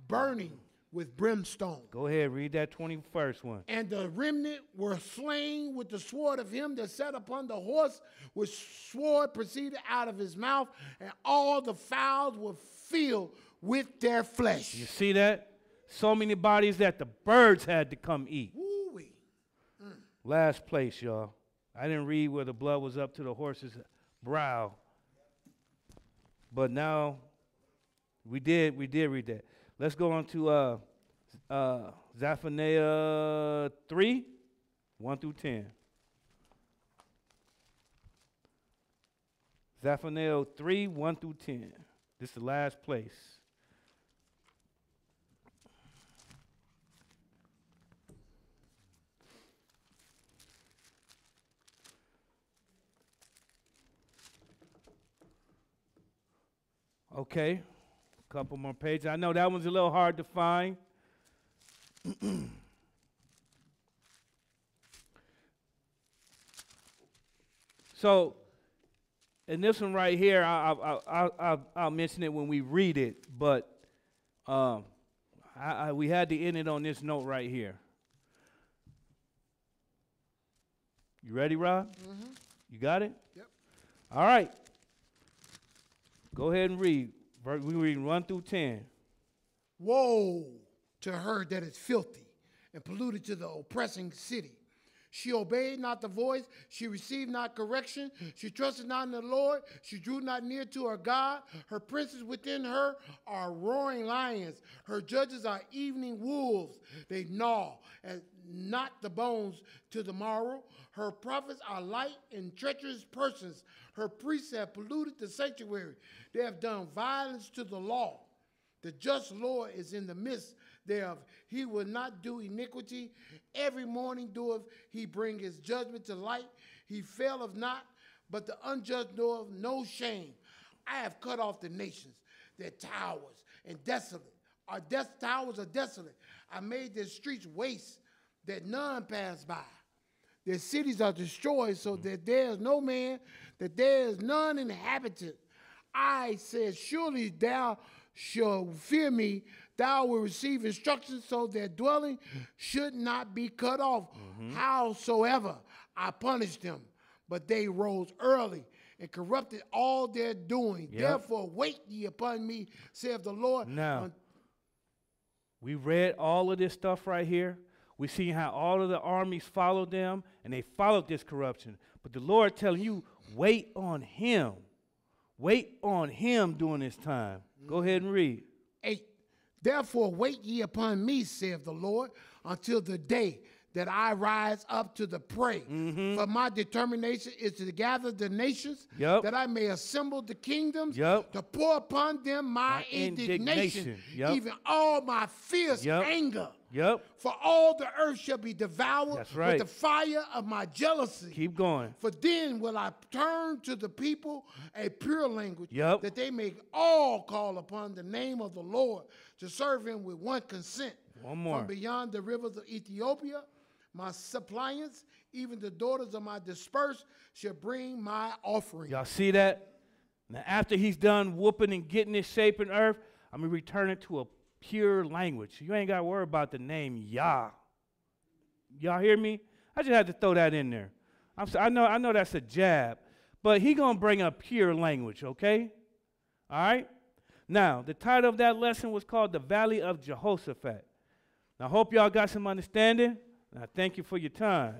burning with brimstone. Go ahead, read that 21st one. And the remnant were slain with the sword of him that sat upon the horse, which sword proceeded out of his mouth, and all the fowls were filled with their flesh. You see that? So many bodies that the birds had to come eat. Woo-wee. Last place, y'all. I didn't read where the blood was up to the horse's brow. But now, we did read that. Let's go on to Zephaniah 3, 1 through 10. Zephaniah 3, 1 through 10. This is the last place. Okay. Couple more pages. I know that one's a little hard to find. So, in this one right here, I'll mention it when we read it, but we had to end it on this note right here. You ready, Rob? Mm-hmm. You got it? Yep. All right. Go ahead and read. We read 1 through 10. Woe to her that is filthy and polluted to the oppressing city. She obeyed not the voice. She received not correction. She trusted not in the Lord. She drew not near to her God. Her princes within her are roaring lions. Her judges are evening wolves. They gnaw and not the bones to the marrow. Her prophets are light and treacherous persons. Her priests have polluted the sanctuary. They have done violence to the law. The just Lord is in the midst thereof. He will not do iniquity. Every morning doeth he bring his judgment to light. He faileth not, but the unjust knoweth no shame. I have cut off the nations, their towers, and desolate. Our towers are desolate. I made their streets waste, that none pass by. Their cities are destroyed, so that there is no man, that there is none inhabited. I said, surely thou shalt fear me. Thou wilt receive instructions, so their dwelling should not be cut off. Howsoever I punished them, but they rose early and corrupted all their doing. Yep. Therefore wait ye upon me, saith the Lord. Now, we read all of this stuff right here. We see how all of the armies followed them, and they followed this corruption. But the Lord telling you, wait on him. Wait on him during this time. Go ahead and read. 8. Therefore wait ye upon me, saith the Lord, until the day that I rise up to the prey. For my determination is to gather the nations, that I may assemble the kingdoms, to pour upon them my indignation, even all my fierce anger. For all the earth shall be devoured with the fire of my jealousy. Keep going. For then will I turn to the people a pure language, that they may all call upon the name of the Lord to serve him with one consent. One more. From beyond the rivers of Ethiopia, my suppliants, even the daughters of my dispersed, shall bring my offering. Y'all see that? Now, after he's done whooping and getting this shape in earth, I'm going to return it to a pure language. You ain't got to worry about the name Yah. Y'all hear me? I just had to throw that in there. I know that's a jab, but he going to bring a pure language, okay? All right? Now, the title of that lesson was called The Valley of Jehoshaphat. Now, I hope y'all got some understanding. I thank you for your time.